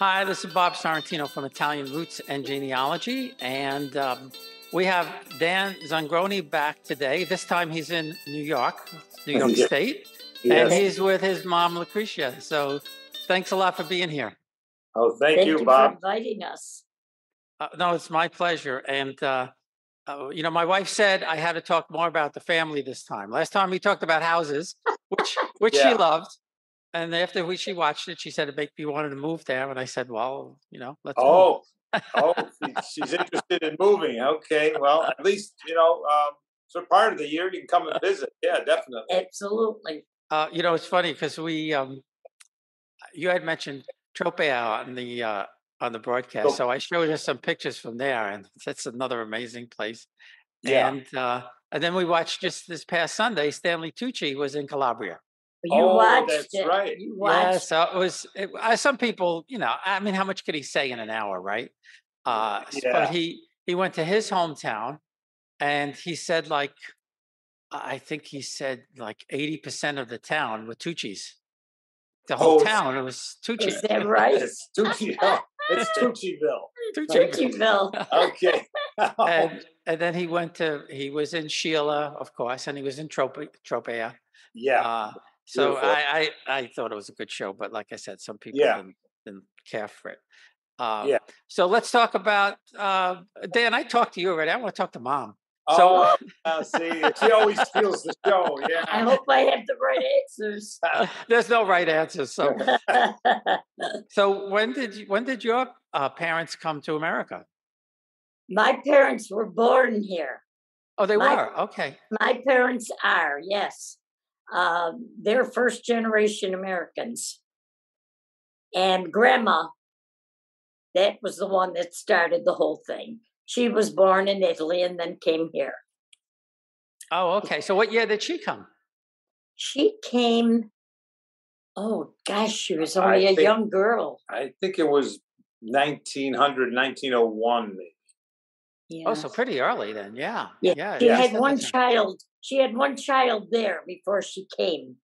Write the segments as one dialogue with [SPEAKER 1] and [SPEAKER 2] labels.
[SPEAKER 1] Hi, this is Bob Sorrentino from Italian Roots and Genealogy, and we have Dan Zongrone back today. This time he's in New York State, and he's with his mom, Lucrezia. So thanks a lot for being here.
[SPEAKER 2] Oh, thank you, Bob.
[SPEAKER 3] For inviting us.
[SPEAKER 1] No, it's my pleasure. And, my wife said I had to talk more about the family this time. Last time we talked about houses, which she loved. And after she watched it, she said it made me wanted to move there. And I said, well, let's move.
[SPEAKER 2] She's interested in moving. Okay, well, at least, so part of the year you can come and visit. Yeah, definitely.
[SPEAKER 3] Absolutely.
[SPEAKER 1] It's funny because you had mentioned Tropea on the broadcast. So I showed her some pictures from there, and that's another amazing place.
[SPEAKER 2] Yeah.
[SPEAKER 1] And then we watched just this past Sunday, Stanley Tucci was in Calabria.
[SPEAKER 3] You watched
[SPEAKER 2] that's
[SPEAKER 3] it.
[SPEAKER 2] right.
[SPEAKER 3] You watched.
[SPEAKER 1] Yeah, so some people, how much could he say in an hour, right? But he went to his hometown, and he said I think he said 80% of the town were Tucci's. The whole town, it was Tucci.
[SPEAKER 3] Is that right?
[SPEAKER 2] It's Tucci. It's Tucciville.
[SPEAKER 3] Tucciville.
[SPEAKER 2] Okay.
[SPEAKER 1] and then he was in Sheila, of course, and he was in Tropea.
[SPEAKER 2] Yeah.
[SPEAKER 1] So I thought it was a good show, but like I said, some people didn't care for it. So let's talk about Dan. I talked to you already. I want to talk to Mom.
[SPEAKER 2] See, she always steals the show. Yeah.
[SPEAKER 3] I hope I have the right answers.
[SPEAKER 1] There's no right answer. So when did your parents come to America?
[SPEAKER 3] My parents were born here.
[SPEAKER 1] Oh, they were? Okay.
[SPEAKER 3] My parents are, yes. They're first generation Americans. And Grandma, that was the one that started the whole thing. She was born in Italy and then came here.
[SPEAKER 1] Oh, okay. So what year did she come?
[SPEAKER 3] She came, she was only a young girl.
[SPEAKER 2] I think it was 1901, maybe.
[SPEAKER 3] Yeah.
[SPEAKER 1] Oh, so pretty early then. Yeah.
[SPEAKER 3] She had one child. She had one child there before she came.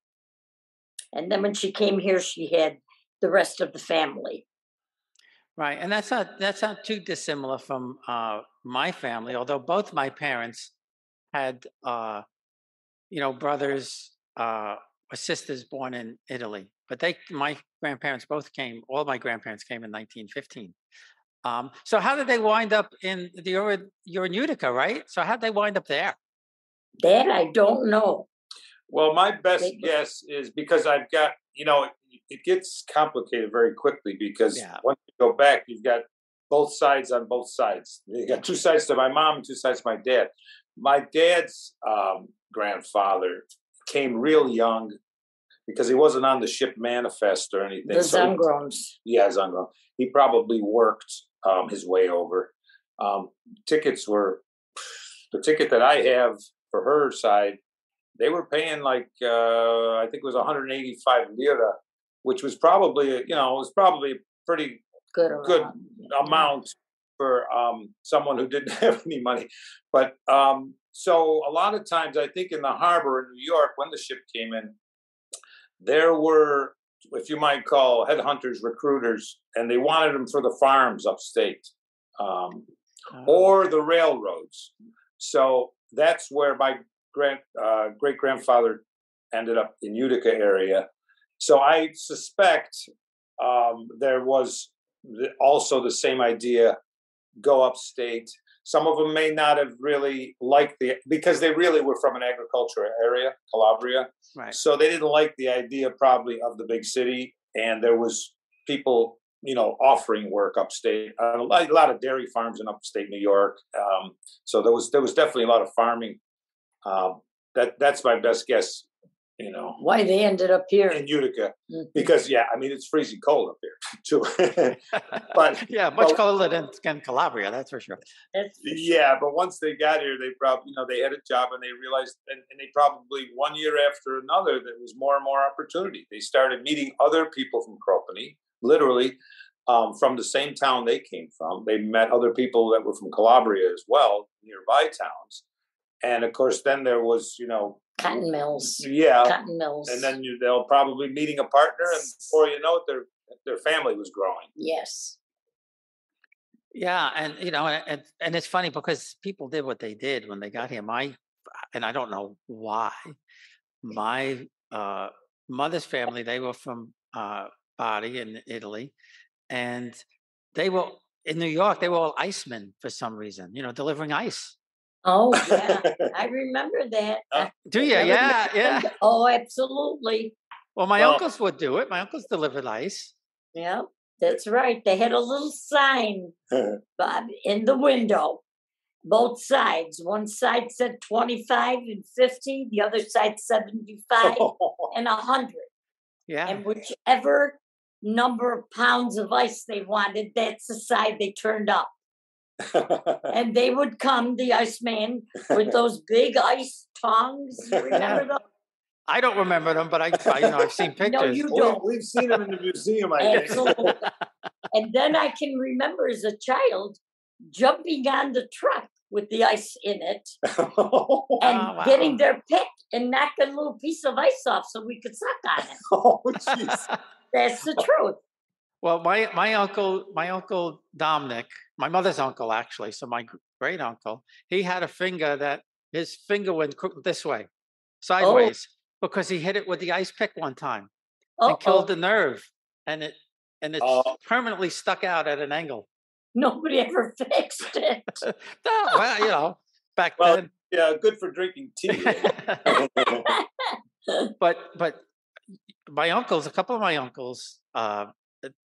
[SPEAKER 3] And then when she came here, she had the rest of the family.
[SPEAKER 1] Right. And that's not too dissimilar from my family, although both my parents had brothers or sisters born in Italy. But my grandparents all my grandparents came in 1915. So how did they wind up you're in Utica, right? So how'd they wind up there?
[SPEAKER 3] That I don't know.
[SPEAKER 2] Well, my best guess is because I've got, it gets complicated very quickly because once you go back, you've got both sides on both sides. You got two sides to my mom and two sides to my dad. My dad's grandfather came real young because he wasn't on the ship manifest or anything.
[SPEAKER 3] The Zongrones.
[SPEAKER 2] Zongrone. He probably worked his way over. Tickets were, the ticket that I have for her side, they were paying I think it was 185 lira, which was probably, a pretty good amount for someone who didn't have any money. But so a lot of times, I think in the harbor in New York, when the ship came in, there were, if you might call, headhunters, recruiters, and they wanted them for the farms upstate or the railroads. So that's where my great-grandfather ended up in Utica area. So I suspect there was also the same idea, go upstate. Some of them may not have really liked because they really were from an agricultural area, Calabria.
[SPEAKER 1] Right.
[SPEAKER 2] So they didn't like the idea probably of the big city. And there was people, offering work upstate. A lot of dairy farms in upstate New York. So there was definitely a lot of farming. That's my best guess.
[SPEAKER 3] Why they ended up here
[SPEAKER 2] in Utica, because it's freezing cold up here too. But
[SPEAKER 1] much colder than Calabria, that's for sure.
[SPEAKER 2] But once they got here, they probably they had a job and they realized, and they probably one year after another, there was more and more opportunity. They started meeting other people from Cropani, literally from the same town they came from. They met other people that were from Calabria as well, nearby towns, and of course, then there was
[SPEAKER 3] cotton mills.
[SPEAKER 2] Yeah.
[SPEAKER 3] Cotton mills.
[SPEAKER 2] And then they'll probably meeting a partner, and before you know it, they're their family was growing.
[SPEAKER 3] Yes.
[SPEAKER 1] Yeah, and and it's funny because people did what they did when they got here. And I don't know why. My mother's family, they were from Bari in Italy, and they were in New York. They were all icemen for some reason, delivering ice.
[SPEAKER 3] Oh yeah, I remember that.
[SPEAKER 1] Do you? Yeah, yeah.
[SPEAKER 3] Oh, absolutely.
[SPEAKER 1] Well, my uncles would do it. My uncles delivered ice.
[SPEAKER 3] Yeah, that's right. They had a little sign, Bob, in the window, both sides. One side said 25 and 50. The other side 75 and 100.
[SPEAKER 1] Yeah.
[SPEAKER 3] And whichever number of pounds of ice they wanted, that's the side they turned up. And they would come, the Iceman, with those big ice tongs. You remember those?
[SPEAKER 1] I don't remember them, but I've seen pictures.
[SPEAKER 3] No, you don't.
[SPEAKER 2] We've seen them in the museum, I guess.
[SPEAKER 3] Absolutely. And then I can remember as a child jumping on the truck with the ice in it and getting their pick and knocking a little piece of ice off so we could suck on it.
[SPEAKER 2] Oh, jeez.
[SPEAKER 3] That's the truth.
[SPEAKER 1] Well, my uncle Dominic, my mother's uncle actually, so my great uncle, he had a finger that his finger went this way, sideways, because he hit it with the ice pick one time and killed the nerve, and it's permanently stuck out at an angle. Nobody
[SPEAKER 3] ever fixed it.
[SPEAKER 1] No, well, back then.
[SPEAKER 2] Yeah, good for drinking tea.
[SPEAKER 1] But a couple of my uncles,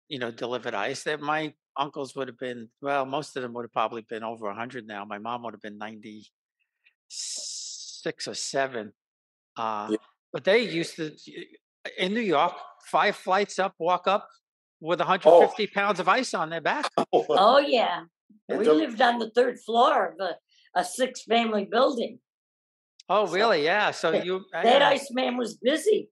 [SPEAKER 1] delivered ice. That my uncles would have been, most of them would have probably been over 100 now. My mom would have been 96 or 7. But they used to, in New York, 5 flights up, walk up with 150 pounds of ice on their back.
[SPEAKER 3] Oh, yeah. We lived on the 3rd floor of a 6-family building.
[SPEAKER 1] Oh, really? Yeah. So
[SPEAKER 3] that Iceman was busy.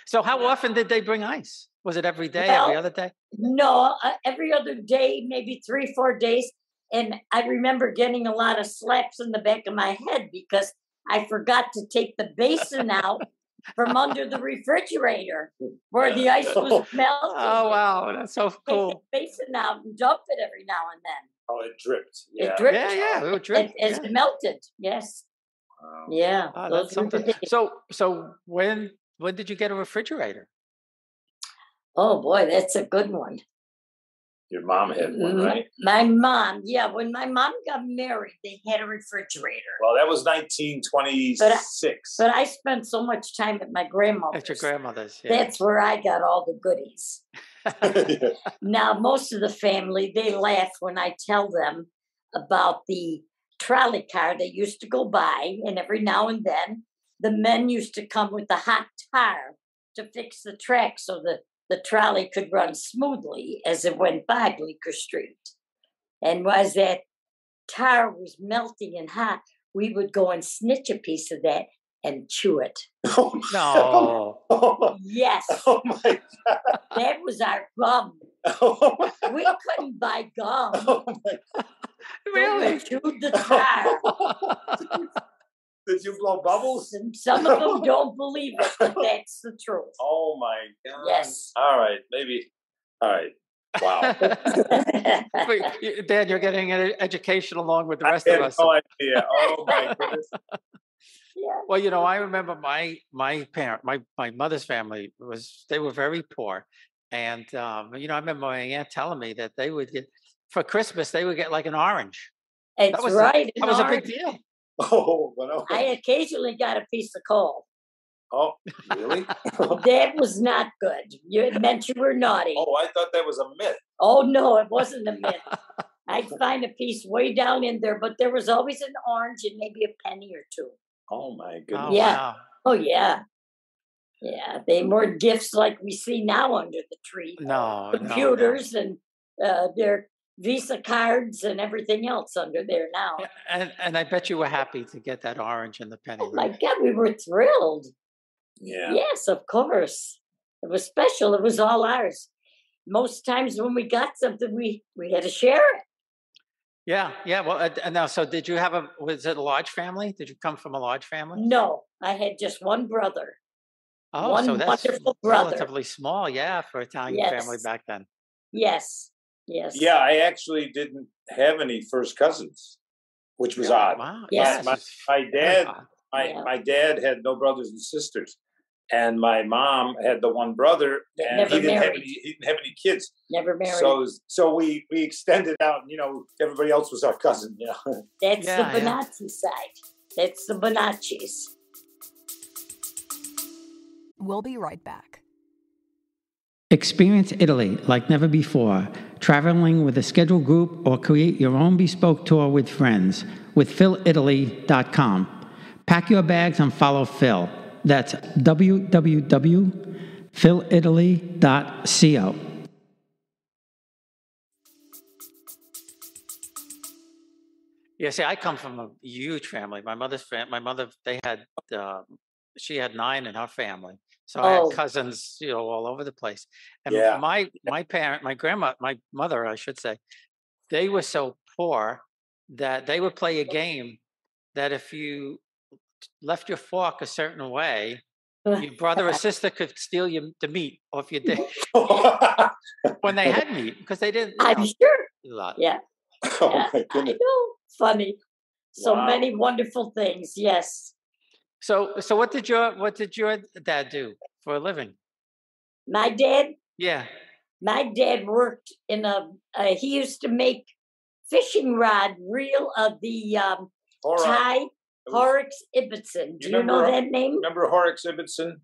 [SPEAKER 1] So how often did they bring ice? Was it every day, every other day?
[SPEAKER 3] No, every other day, maybe 3-4 days. And I remember getting a lot of slaps in the back of my head because I forgot to take the basin out from under the refrigerator where the ice was melting.
[SPEAKER 1] Oh, wow. That's so cool.
[SPEAKER 3] Take the basin out and dump it every now and then.
[SPEAKER 2] Oh, it dripped. Yeah.
[SPEAKER 3] It dripped.
[SPEAKER 1] Yeah. It would drip.
[SPEAKER 3] It melted. Yes. Wow. Yeah.
[SPEAKER 1] That's something. So when did you get a refrigerator?
[SPEAKER 3] Oh, boy, that's a good one.
[SPEAKER 2] Your mom had one, right?
[SPEAKER 3] My mom, when my mom got married, they had a refrigerator.
[SPEAKER 2] Well, that was 1926.
[SPEAKER 3] But I spent so much time at my grandmother's.
[SPEAKER 1] At your grandmother's, yeah.
[SPEAKER 3] That's where I got all the goodies. Now, most of the family, they laugh when I tell them about the trolley car that used to go by, and every now and then, the men used to come with the hot tar to fix the track so the trolley could run smoothly as it went by Bleecker Street. And as that tar was melting and hot, we would go and snitch a piece of that and chew it.
[SPEAKER 1] Oh, no.
[SPEAKER 3] Yes.
[SPEAKER 2] Oh, my God.
[SPEAKER 3] That was our gum. We couldn't buy gum.
[SPEAKER 2] Oh, my God.
[SPEAKER 1] Really?
[SPEAKER 3] We chewed the tar.
[SPEAKER 2] Did you blow bubbles?
[SPEAKER 3] Some of them don't believe it, but that's the truth.
[SPEAKER 2] Oh, my God.
[SPEAKER 3] Yes.
[SPEAKER 2] All right. Maybe. All right. Wow.
[SPEAKER 1] Dan, you're getting an education along with the rest of us.
[SPEAKER 2] No idea. Oh, my goodness.
[SPEAKER 3] Yeah.
[SPEAKER 1] Well, I remember my mother's family they were very poor. And, I remember my aunt telling me that they would get, for Christmas, they would get like an orange.
[SPEAKER 3] That was
[SPEAKER 1] a big deal.
[SPEAKER 2] Oh, well,
[SPEAKER 3] I occasionally got a piece of coal.
[SPEAKER 2] Oh, really?
[SPEAKER 3] That was not good. It meant you were naughty.
[SPEAKER 2] Oh, I thought that was a myth.
[SPEAKER 3] Oh, no, it wasn't a myth. I'd find a piece way down in there, but there was always an orange and maybe a penny or 2.
[SPEAKER 2] Oh, my goodness.
[SPEAKER 1] Oh,
[SPEAKER 3] yeah.
[SPEAKER 1] Wow.
[SPEAKER 3] Oh, yeah. Yeah, they weren't gifts like we see now under the tree.
[SPEAKER 1] No.
[SPEAKER 3] Computers and their Visa cards and everything else under there now.
[SPEAKER 1] And I bet you were happy to get that orange and the penny.
[SPEAKER 3] Oh, my God, we were thrilled.
[SPEAKER 2] Yeah.
[SPEAKER 3] Yes, of course. It was special. It was all ours. Most times when we got something, we had to share it.
[SPEAKER 1] Yeah. Well, and now, so did you was it a large family? Did you come from a large family?
[SPEAKER 3] No, I had just one brother.
[SPEAKER 1] Oh,
[SPEAKER 3] One
[SPEAKER 1] so that's
[SPEAKER 3] wonderful brother.
[SPEAKER 1] relatively small, yeah, for Italian family
[SPEAKER 3] Yes.
[SPEAKER 1] back then.
[SPEAKER 3] Yes. Yes.
[SPEAKER 2] Yeah, I actually didn't have any first cousins, which was odd.
[SPEAKER 1] Wow.
[SPEAKER 3] Yes.
[SPEAKER 1] Yeah.
[SPEAKER 2] My
[SPEAKER 1] Very
[SPEAKER 2] dad,
[SPEAKER 1] odd.
[SPEAKER 3] Yeah.
[SPEAKER 2] my dad had no brothers and sisters, and my mom had the one brother,
[SPEAKER 3] That
[SPEAKER 2] and
[SPEAKER 3] never
[SPEAKER 2] he didn't have
[SPEAKER 3] married.
[SPEAKER 2] any kids.
[SPEAKER 3] Never married.
[SPEAKER 2] So we extended out. You know, everybody else was our cousin. You know,
[SPEAKER 3] That's the
[SPEAKER 1] Yeah, yeah.
[SPEAKER 3] Bonacci side. That's the Bonaccis.
[SPEAKER 4] We'll be right back.
[SPEAKER 5] Experience Italy like never before, traveling with a scheduled group or create your own bespoke tour with friends with PhilItaly.com. Pack your bags and follow Phil. That's www.philitaly.co.
[SPEAKER 1] Yeah, see, I come from a huge family. My mother, she had 9 in her family. So I had cousins, all over the place. And my mother, I should say, they were so poor that they would play a game that if you left your fork a certain way, your brother or sister could steal the meat off your dish when they had meat, because they didn't.
[SPEAKER 3] I'm sure.
[SPEAKER 1] A lot.
[SPEAKER 3] Yeah.
[SPEAKER 2] oh my goodness.
[SPEAKER 3] I know. Funny. So
[SPEAKER 2] Wow.
[SPEAKER 3] many wonderful things. Yes.
[SPEAKER 1] So what did your dad do for a living?
[SPEAKER 3] My dad.
[SPEAKER 1] Yeah.
[SPEAKER 3] My dad worked in he used to make fishing rod reel of the Thai Horrocks Ibbotson. Do you know that name?
[SPEAKER 2] Remember Horrocks Ibbotson?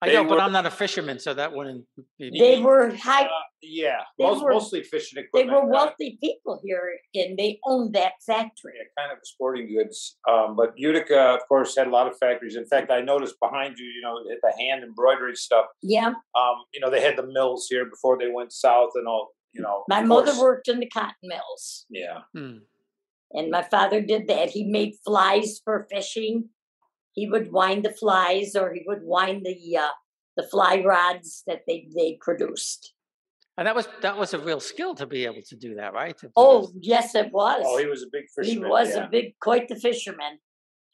[SPEAKER 1] I know, but I'm not a fisherman, so that wouldn't be.
[SPEAKER 3] They were high.
[SPEAKER 2] Mostly fishing
[SPEAKER 3] They
[SPEAKER 2] equipment.
[SPEAKER 3] were wealthy people here, and they owned that factory.
[SPEAKER 2] Yeah, kind of sporting goods. But Utica, of course, had a lot of factories. In fact, I noticed behind you, the hand embroidery stuff.
[SPEAKER 3] Yeah.
[SPEAKER 2] They had the mills here before they went south and all.
[SPEAKER 3] My mother worked in the cotton mills.
[SPEAKER 2] Yeah.
[SPEAKER 3] And my father did that. He made flies for fishing. He would wind the flies, or he would wind the fly rods that they produced.
[SPEAKER 1] And that was a real skill to be able to do that, right?
[SPEAKER 3] Yes, it was.
[SPEAKER 2] Oh, he was a big fisherman.
[SPEAKER 3] He was quite the fisherman,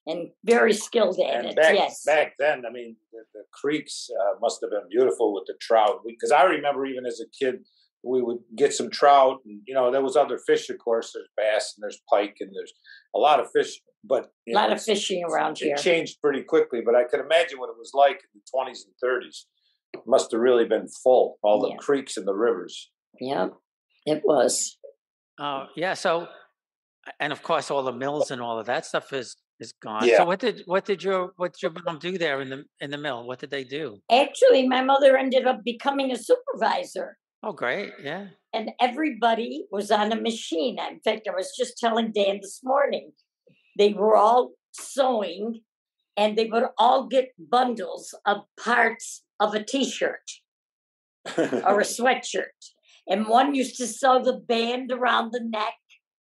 [SPEAKER 3] and very skilled at it.
[SPEAKER 2] Back then, I mean, the creeks must have been beautiful with the trout. Because I remember even as a kid, we would get some trout, and there was other fish. Of course, there's bass and there's pike and there's a lot of fish. But
[SPEAKER 3] a lot of fishing around here.
[SPEAKER 2] It changed pretty quickly, but I could imagine what it was like in the 20s and 30s. It must have really been full, all the creeks and the rivers.
[SPEAKER 3] Yeah, it was.
[SPEAKER 1] Yeah. So, and of course, all the mills and all of that stuff is gone.
[SPEAKER 2] Yeah.
[SPEAKER 1] So what did your mom do there in the mill? What did they do?
[SPEAKER 3] Actually, my mother ended up becoming a supervisor.
[SPEAKER 1] Oh, great. Yeah.
[SPEAKER 3] And everybody was on a machine. In fact, I was just telling Dan this morning, they were all sewing, and they would all get bundles of parts of a T-shirt or a sweatshirt. And one used to sew the band around the neck,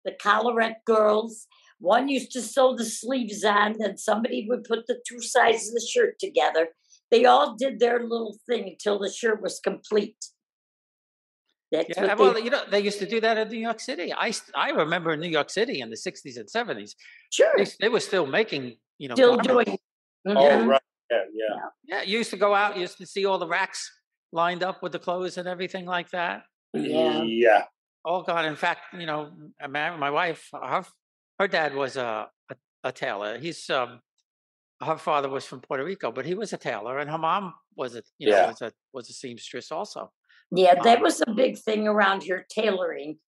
[SPEAKER 3] the collarette girls. One used to sew the sleeves on, then somebody would put the 2 sides of the shirt together. They all did their little thing until the shirt was complete.
[SPEAKER 1] They used to do that in New York City. I remember in New York City in the 60s and 70s.
[SPEAKER 3] Sure.
[SPEAKER 1] They were still making,
[SPEAKER 3] still
[SPEAKER 1] garments.
[SPEAKER 3] doing.
[SPEAKER 2] Oh, right.
[SPEAKER 1] Yeah. You used to go out, you used to see all the racks lined up with the clothes and everything like that.
[SPEAKER 2] Yeah.
[SPEAKER 1] All gone. In fact, my wife, her dad was a tailor. Her father was from Puerto Rico, but he was a tailor, and her mom was a seamstress also.
[SPEAKER 3] Yeah, that was a big thing around here, tailoring.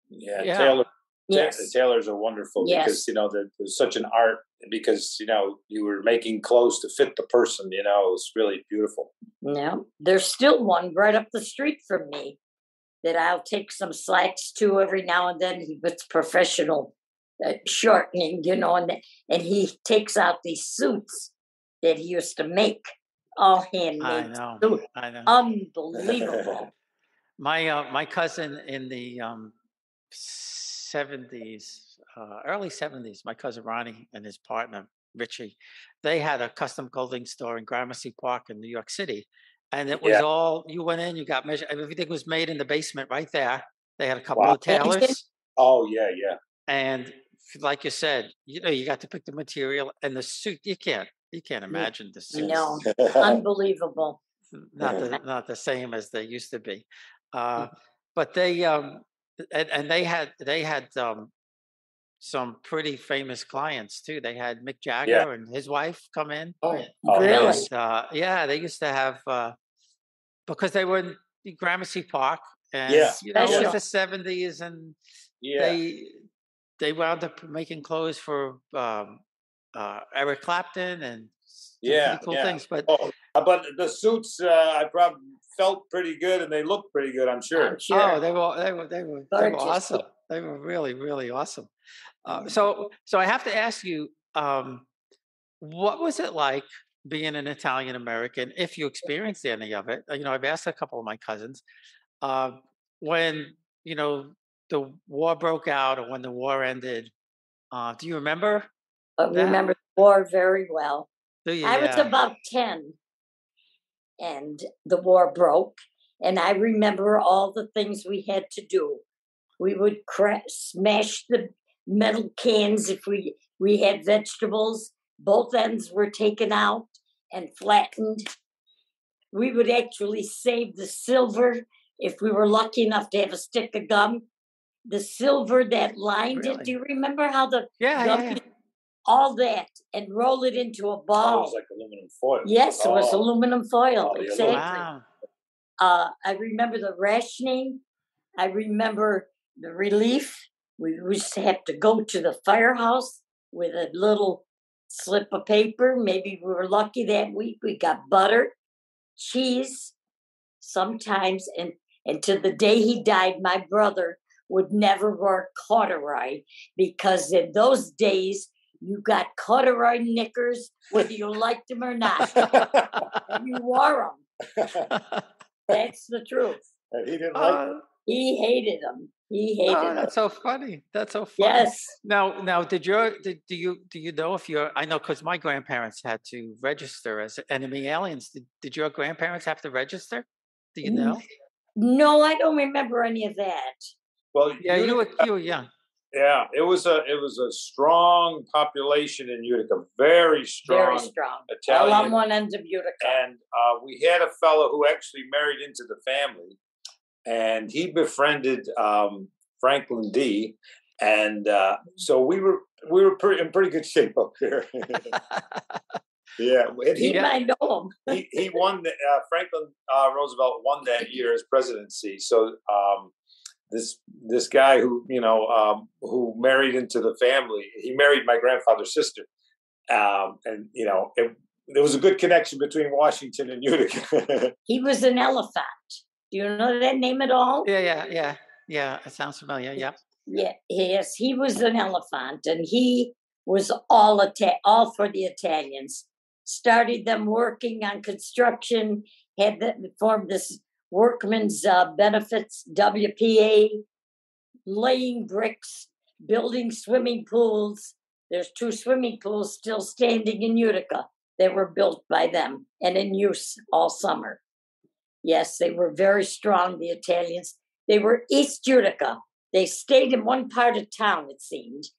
[SPEAKER 2] Yeah. Tailors are wonderful because there's such an art, because you were making clothes to fit the person. It was really beautiful.
[SPEAKER 3] Yeah, there's still one right up the street from me that I'll take some slacks to every now and then. He puts professional shortening, and he takes out these suits that he used to make, all handmade.
[SPEAKER 1] I know.
[SPEAKER 3] Unbelievable.
[SPEAKER 1] My cousin in the 70s, early 70s, my cousin Ronnie and his partner Richie, they had a custom clothing store in Gramercy Park in New York City, and it was all, you went in, you got measured, everything was made in the basement right there. They had a couple of tailors.
[SPEAKER 2] Oh yeah.
[SPEAKER 1] And like you said, you got to pick the material and the suit. You can't You can't imagine the suits.
[SPEAKER 3] No, unbelievable.
[SPEAKER 1] Not the same as they used to be. But they and they had some pretty famous clients too. They had Mick Jagger and his wife come in.
[SPEAKER 3] Really?
[SPEAKER 1] And, yeah, they used to have because they were in Gramercy Park, and you know it was the '70s, and they wound up making clothes for Eric Clapton and pretty cool things. But
[SPEAKER 2] the suits I probably felt pretty good, and they looked pretty good. I'm sure.
[SPEAKER 1] Oh, they were awesome. They were really, really awesome. So I have to ask you, what was it like being an Italian American, if you experienced any of it? You know, I've asked a couple of my cousins when the war broke out or when the war ended. Do you remember?
[SPEAKER 3] I remember the war very well. I was about 10, and the war broke, and I remember all the things we had to do. We would smash the metal cans if we had vegetables. Both ends were taken out and flattened. We would actually save the silver if we were lucky enough to have a stick of gum. The silver that lined it. Do you remember how the gum, all that, and roll it into a ball?
[SPEAKER 2] It was like aluminum foil.
[SPEAKER 3] Yes, it was aluminum foil. Exactly.
[SPEAKER 1] Wow.
[SPEAKER 3] I remember the rationing. I remember the relief. We used to have to go to the firehouse with a little slip of paper. Maybe we were lucky that week. We got butter, cheese, sometimes. And to the day he died, my brother would never wear corduroy, because in those days, you got corduroy knickers, whether you liked them or not. And you wore them. That's the truth.
[SPEAKER 2] And he didn't like them.
[SPEAKER 3] He hated them. He hated them.
[SPEAKER 1] That's so funny. That's so funny.
[SPEAKER 3] Yes.
[SPEAKER 1] Now, do you know if I know because my grandparents had to register as enemy aliens. Did your grandparents have to register? Do you know?
[SPEAKER 3] No, I don't remember any of that.
[SPEAKER 2] Well,
[SPEAKER 1] you were young.
[SPEAKER 2] Yeah, it was a strong population in Utica, very strong Italian.
[SPEAKER 3] All on one end of Utica.
[SPEAKER 2] And we had a fellow who actually married into the family, and he befriended Franklin D. And so we were in pretty good shape up there. Yeah,
[SPEAKER 3] he might know him.
[SPEAKER 2] he won. Franklin Roosevelt won that year his presidency. So this guy who who married into the family, he married my grandfather's sister, and there was a good connection between Washington and Utica.
[SPEAKER 3] He was an elephant. Do you know that name at all?
[SPEAKER 1] Yeah. It sounds familiar. Yeah.
[SPEAKER 3] Yeah. Yes, he was an elephant, and he was all for the Italians. Started them working on construction. Formed this Workmen's Benefits, WPA, laying bricks, building swimming pools. There's 2 swimming pools still standing in Utica. They were built by them and in use all summer. Yes, they were very strong, the Italians. They were East Utica. They stayed in one part of town, it seemed.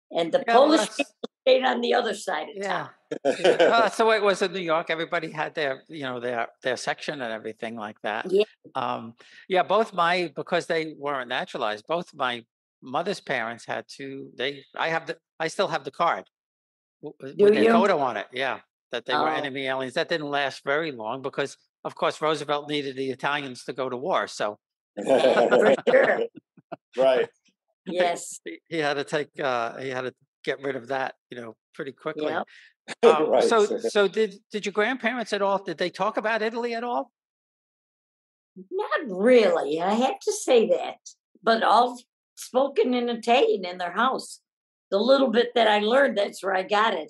[SPEAKER 3] And the Polish people stayed on the other side of town.
[SPEAKER 1] That's the way it was in New York. Everybody had their section and everything like that. Yeah. Because they weren't naturalized, both my mother's parents had to. I still have the card with their photo on it. Yeah, that they were enemy aliens. That didn't last very long because, of course, Roosevelt needed the Italians to go to war. So
[SPEAKER 3] for sure,
[SPEAKER 2] right?
[SPEAKER 3] Yes,
[SPEAKER 1] he had to get rid of that, pretty quickly.
[SPEAKER 3] Yep.
[SPEAKER 2] Right.
[SPEAKER 1] So did your grandparents at all? Did they talk about Italy at all?
[SPEAKER 3] Not really. I have to say that, but all spoken in Italian in their house. The little bit that I learned, that's where I got it.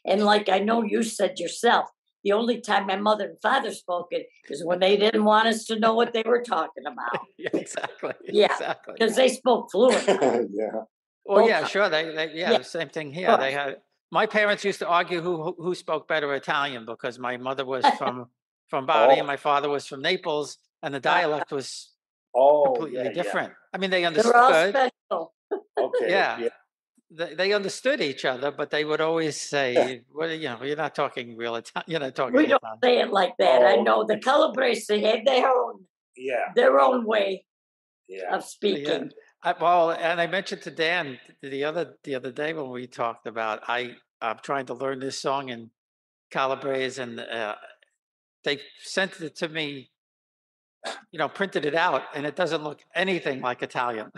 [SPEAKER 3] And like I know you said yourself, the only time my mother and father spoke it is when they didn't want us to know what they were talking about.
[SPEAKER 1] Exactly.
[SPEAKER 3] Yeah,
[SPEAKER 1] exactly.
[SPEAKER 3] because they spoke fluently.
[SPEAKER 2] Yeah.
[SPEAKER 1] Well, yeah, sure. The same thing here. They had. My parents used to argue who spoke better Italian because my mother was from Bari and my father was from Naples, and the dialect was completely different. I mean, they understood.
[SPEAKER 3] They're all special.
[SPEAKER 2] Okay.
[SPEAKER 1] Yeah. they understood each other, but they would always say, "Well, you're not talking real Italian. You're not talking
[SPEAKER 3] We don't
[SPEAKER 1] Italian."
[SPEAKER 3] say it like that. I know the Calabrese had their own way of speaking.
[SPEAKER 1] Well, and I mentioned to Dan the other day when we talked about I'm trying to learn this song in Calabrese, and they sent it to me, printed it out, and it doesn't look anything like Italian.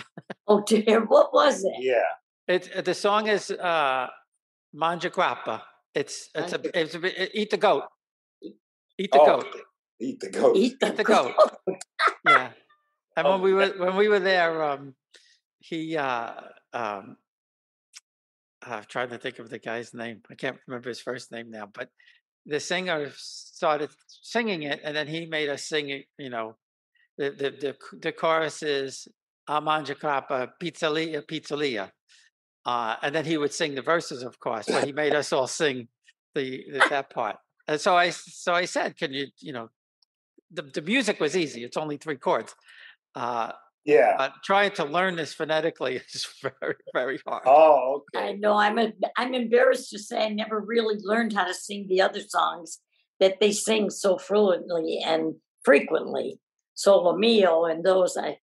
[SPEAKER 3] Oh dear, what was it?
[SPEAKER 2] Yeah.
[SPEAKER 1] The song is Mangia Grappa. It's eat the goat. Eat the goat.
[SPEAKER 2] Eat the goat.
[SPEAKER 3] Eat the
[SPEAKER 1] goat. Yeah. And when we were there, he I'm trying to think of the guy's name. I can't remember his first name now, but the singer started singing it, and then he made us sing it. The chorus is "A mangia grappa, pizzeria, pizzeria," and then he would sing the verses, of course. But he made us all sing that part. And so I said, "Can you the music was easy. It's only 3 chords." But trying to learn this phonetically is very, very hard.
[SPEAKER 2] Oh, okay.
[SPEAKER 3] I know. I'm embarrassed to say I never really learned how to sing the other songs that they sing so fluently and frequently. Solo Mio and those I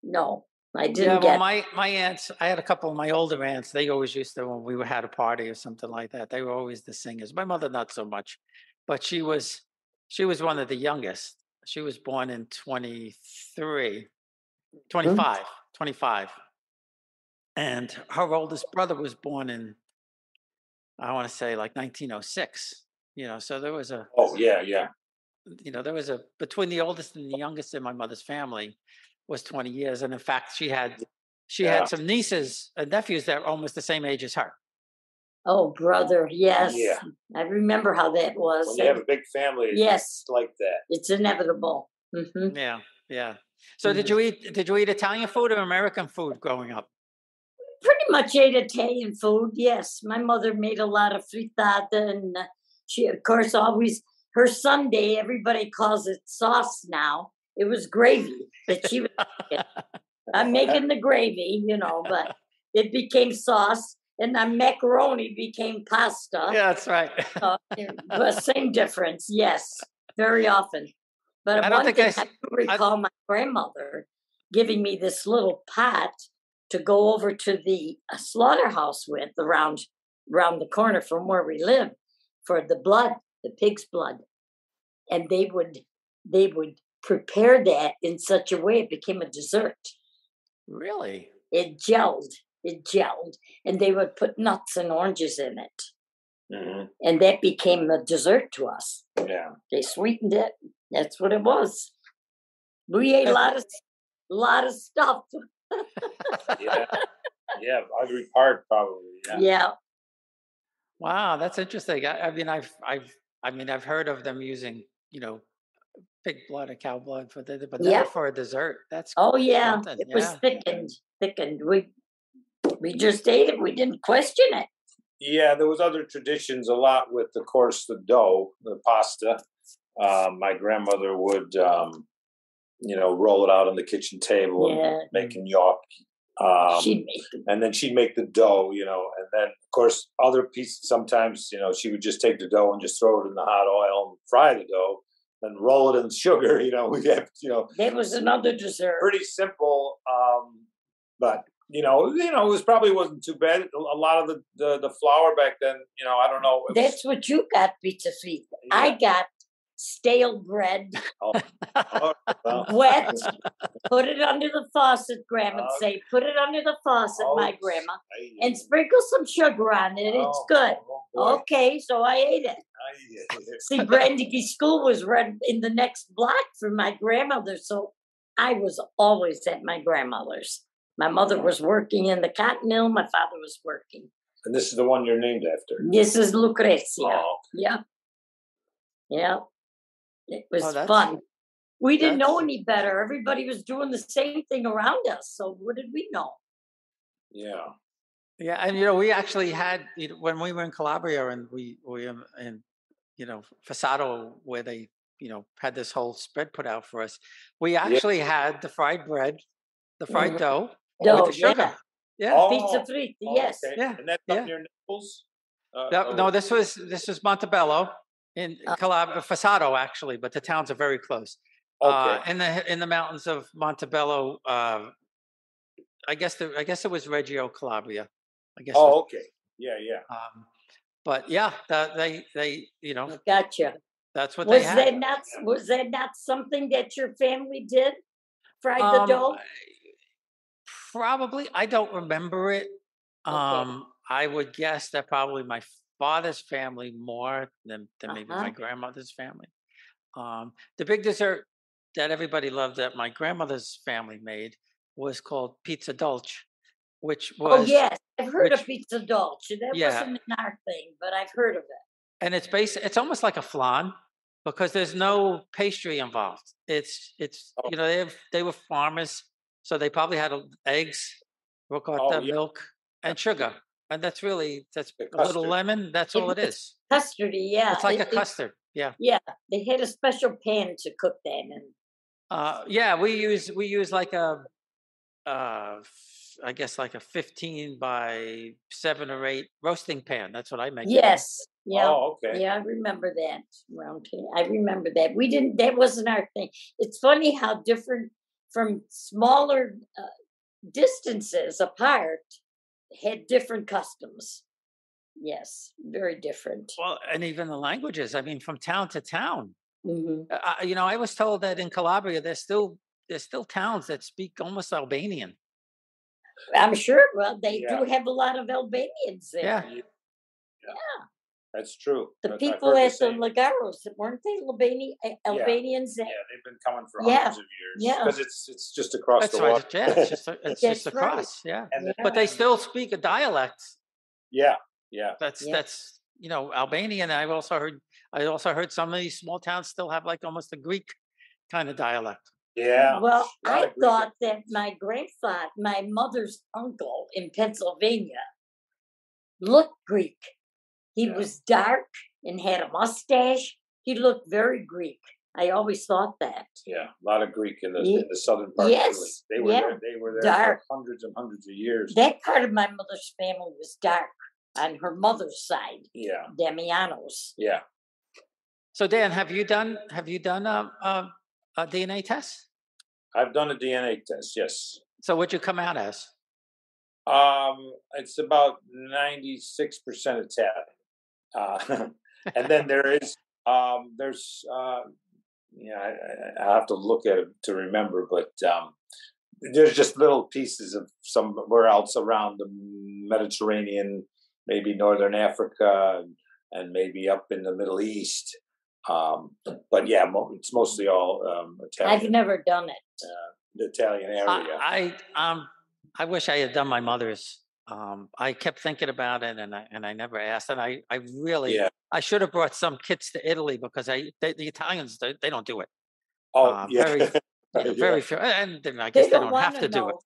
[SPEAKER 3] didn't get.
[SPEAKER 1] My aunts, I had a couple of my older aunts, they always used to, when we had a party or something like that, they were always the singers. My mother, not so much, but she was one of the youngest. She was born in 25. And her oldest brother was born in, I want to say, like 1906. So there was a.
[SPEAKER 2] Oh, yeah.
[SPEAKER 1] There was between the oldest and the youngest in my mother's family was 20 years. And in fact, she had some nieces and nephews that were almost the same age as her.
[SPEAKER 3] Oh, brother. Yes.
[SPEAKER 2] Yeah.
[SPEAKER 3] I remember how that was.
[SPEAKER 2] When you have a big family, it's like that.
[SPEAKER 3] It's inevitable. Mm-hmm.
[SPEAKER 1] Yeah. So did you eat Italian food or American food growing up?
[SPEAKER 3] Pretty much ate Italian food. Yes. My mother made a lot of frittata, and she, of course, always, her Sunday, everybody calls it sauce now. It was gravy that she was making. I'm making the gravy, but it became sauce, and the macaroni became pasta.
[SPEAKER 1] Yeah, that's right.
[SPEAKER 3] But same difference, yes, very often. But I do recall my grandmother giving me this little pot to go over to the slaughterhouse with around the corner from where we live for the pig's blood. And they would prepare that in such a way it became a dessert.
[SPEAKER 1] Really?
[SPEAKER 3] It gelled, and they would put nuts and oranges in it.
[SPEAKER 2] Mm-hmm.
[SPEAKER 3] And that became a dessert to us.
[SPEAKER 2] Yeah.
[SPEAKER 3] They sweetened it. That's what it was. We ate a lot of stuff.
[SPEAKER 2] Yeah, Audrey Park probably.
[SPEAKER 3] Yeah.
[SPEAKER 1] Wow, that's interesting. I've heard of them using, pig blood or cow blood but never for a dessert. That's something.
[SPEAKER 3] It was thickened. We just ate it. We didn't question it.
[SPEAKER 2] Yeah, there was other traditions a lot with, of course, the dough, the pasta. My grandmother would, roll it out on the kitchen table and make gnocchi. And then she'd make the dough, and then, of course, other pieces, sometimes, she would just take the dough and just throw it in the hot oil and fry the dough and roll it in sugar, we have,
[SPEAKER 3] That was another dessert.
[SPEAKER 2] Pretty simple, but, it wasn't too bad. A lot of the flour back then, I don't know.
[SPEAKER 3] That's what you got, pizza feet. Yeah. I got stale bread, wet, put it under the faucet, Grandma would say, put it under the faucet, my grandma, and sprinkle some sugar on it. It's good. Okay, so I ate it. See, Brandegie School was right in the next block from my grandmother, so I was always at my grandmother's. My mother was working in the cotton mill. My father was working.
[SPEAKER 2] And this is the one you're named after?
[SPEAKER 3] This is Lucrezia.
[SPEAKER 2] Oh.
[SPEAKER 3] Yeah. It was fun. We didn't know any better. Everybody was doing the same thing around us. So what did we know?
[SPEAKER 2] Yeah.
[SPEAKER 1] Yeah, and we actually had when we were in Calabria and we in Fassato, where they had this whole spread put out for us. We actually had the fried bread, the fried dough with the sugar. Yeah.
[SPEAKER 2] Oh,
[SPEAKER 3] Pizza Fritta, yes.
[SPEAKER 2] Okay.
[SPEAKER 1] Yeah,
[SPEAKER 2] And that's
[SPEAKER 1] yeah.
[SPEAKER 2] up near Naples?
[SPEAKER 1] No, this was Montebello in Calabria, Fassato actually, but the towns are very close.
[SPEAKER 2] Okay.
[SPEAKER 1] In the mountains of Montebello, I guess it was Reggio Calabria. I guess.
[SPEAKER 2] Oh, okay. Yeah, yeah.
[SPEAKER 1] But yeah, they
[SPEAKER 3] Gotcha.
[SPEAKER 1] that's what they had.
[SPEAKER 3] Was that not something that your family did? Fried the dough?
[SPEAKER 1] Probably, I don't remember it. I would guess that probably my father's family more than maybe my grandmother's family. The big dessert that everybody loved that my grandmother's family made was called pizza dolce, which was
[SPEAKER 3] yes, I've heard of pizza dolce. That wasn't an our thing, but I've heard of it.
[SPEAKER 1] And it's almost like a flan because there's no pastry involved. It's they were farmers, so they probably had eggs, ricotta, milk, and sugar, and that's a little lemon. That's all it is.
[SPEAKER 3] Custardy, yeah.
[SPEAKER 1] It's like a custard. Yeah.
[SPEAKER 3] Yeah, they had a special pan to cook that in.
[SPEAKER 1] We use like I guess like a 15 by 7 or 8 roasting pan. That's what I make.
[SPEAKER 3] Yes. Yeah.
[SPEAKER 2] Oh, okay.
[SPEAKER 3] Yeah, I remember that. I remember that. That wasn't our thing. It's funny how different from smaller distances apart had different customs. Yes, very different.
[SPEAKER 1] Well, and even the languages. I mean, from town to town.
[SPEAKER 3] Mm-hmm.
[SPEAKER 1] I was told that in Calabria, there's still towns that speak almost Albanian.
[SPEAKER 3] I'm sure. Well, they do have a lot of Albanians there.
[SPEAKER 1] Yeah.
[SPEAKER 2] That's true.
[SPEAKER 3] The people at the Lagaros, weren't they Albanians?
[SPEAKER 2] Yeah, they've been coming for hundreds of years.
[SPEAKER 3] Yeah.
[SPEAKER 2] Because it's just across the water.
[SPEAKER 1] Yeah, it's just across. Yeah. But they still speak a dialect.
[SPEAKER 2] Yeah. Yeah.
[SPEAKER 1] That's Albanian. I also heard some of these small towns still have like almost a Greek kind of dialect.
[SPEAKER 2] Yeah.
[SPEAKER 3] Well, I thought that my mother's uncle in Pennsylvania, looked Greek. He was dark and had a mustache. He looked very Greek. I always thought that.
[SPEAKER 2] Yeah, a lot of Greek in the southern part of Italy. They were there
[SPEAKER 3] dark.
[SPEAKER 2] for hundreds and hundreds of years.
[SPEAKER 3] That part of my mother's family was dark on her mother's side.
[SPEAKER 2] Yeah.
[SPEAKER 3] Damianos.
[SPEAKER 2] Yeah.
[SPEAKER 1] So Dan, have you done a DNA test?
[SPEAKER 2] I've done a DNA test, yes.
[SPEAKER 1] So what'd you come out as?
[SPEAKER 2] It's about 96% Italian. And then I have to look at it to remember, but there's just little pieces of somewhere else around the Mediterranean, maybe Northern Africa, and maybe up in the Middle East. But yeah, it's mostly all Italian.
[SPEAKER 3] I've never done it.
[SPEAKER 2] The Italian area.
[SPEAKER 1] I wish I had done my mother's. I kept thinking about it, and I never asked. And I really, I should have brought some kits to Italy because the Italians they don't do it.
[SPEAKER 2] Oh, yeah.
[SPEAKER 1] Very few, and I guess they don't have to do it.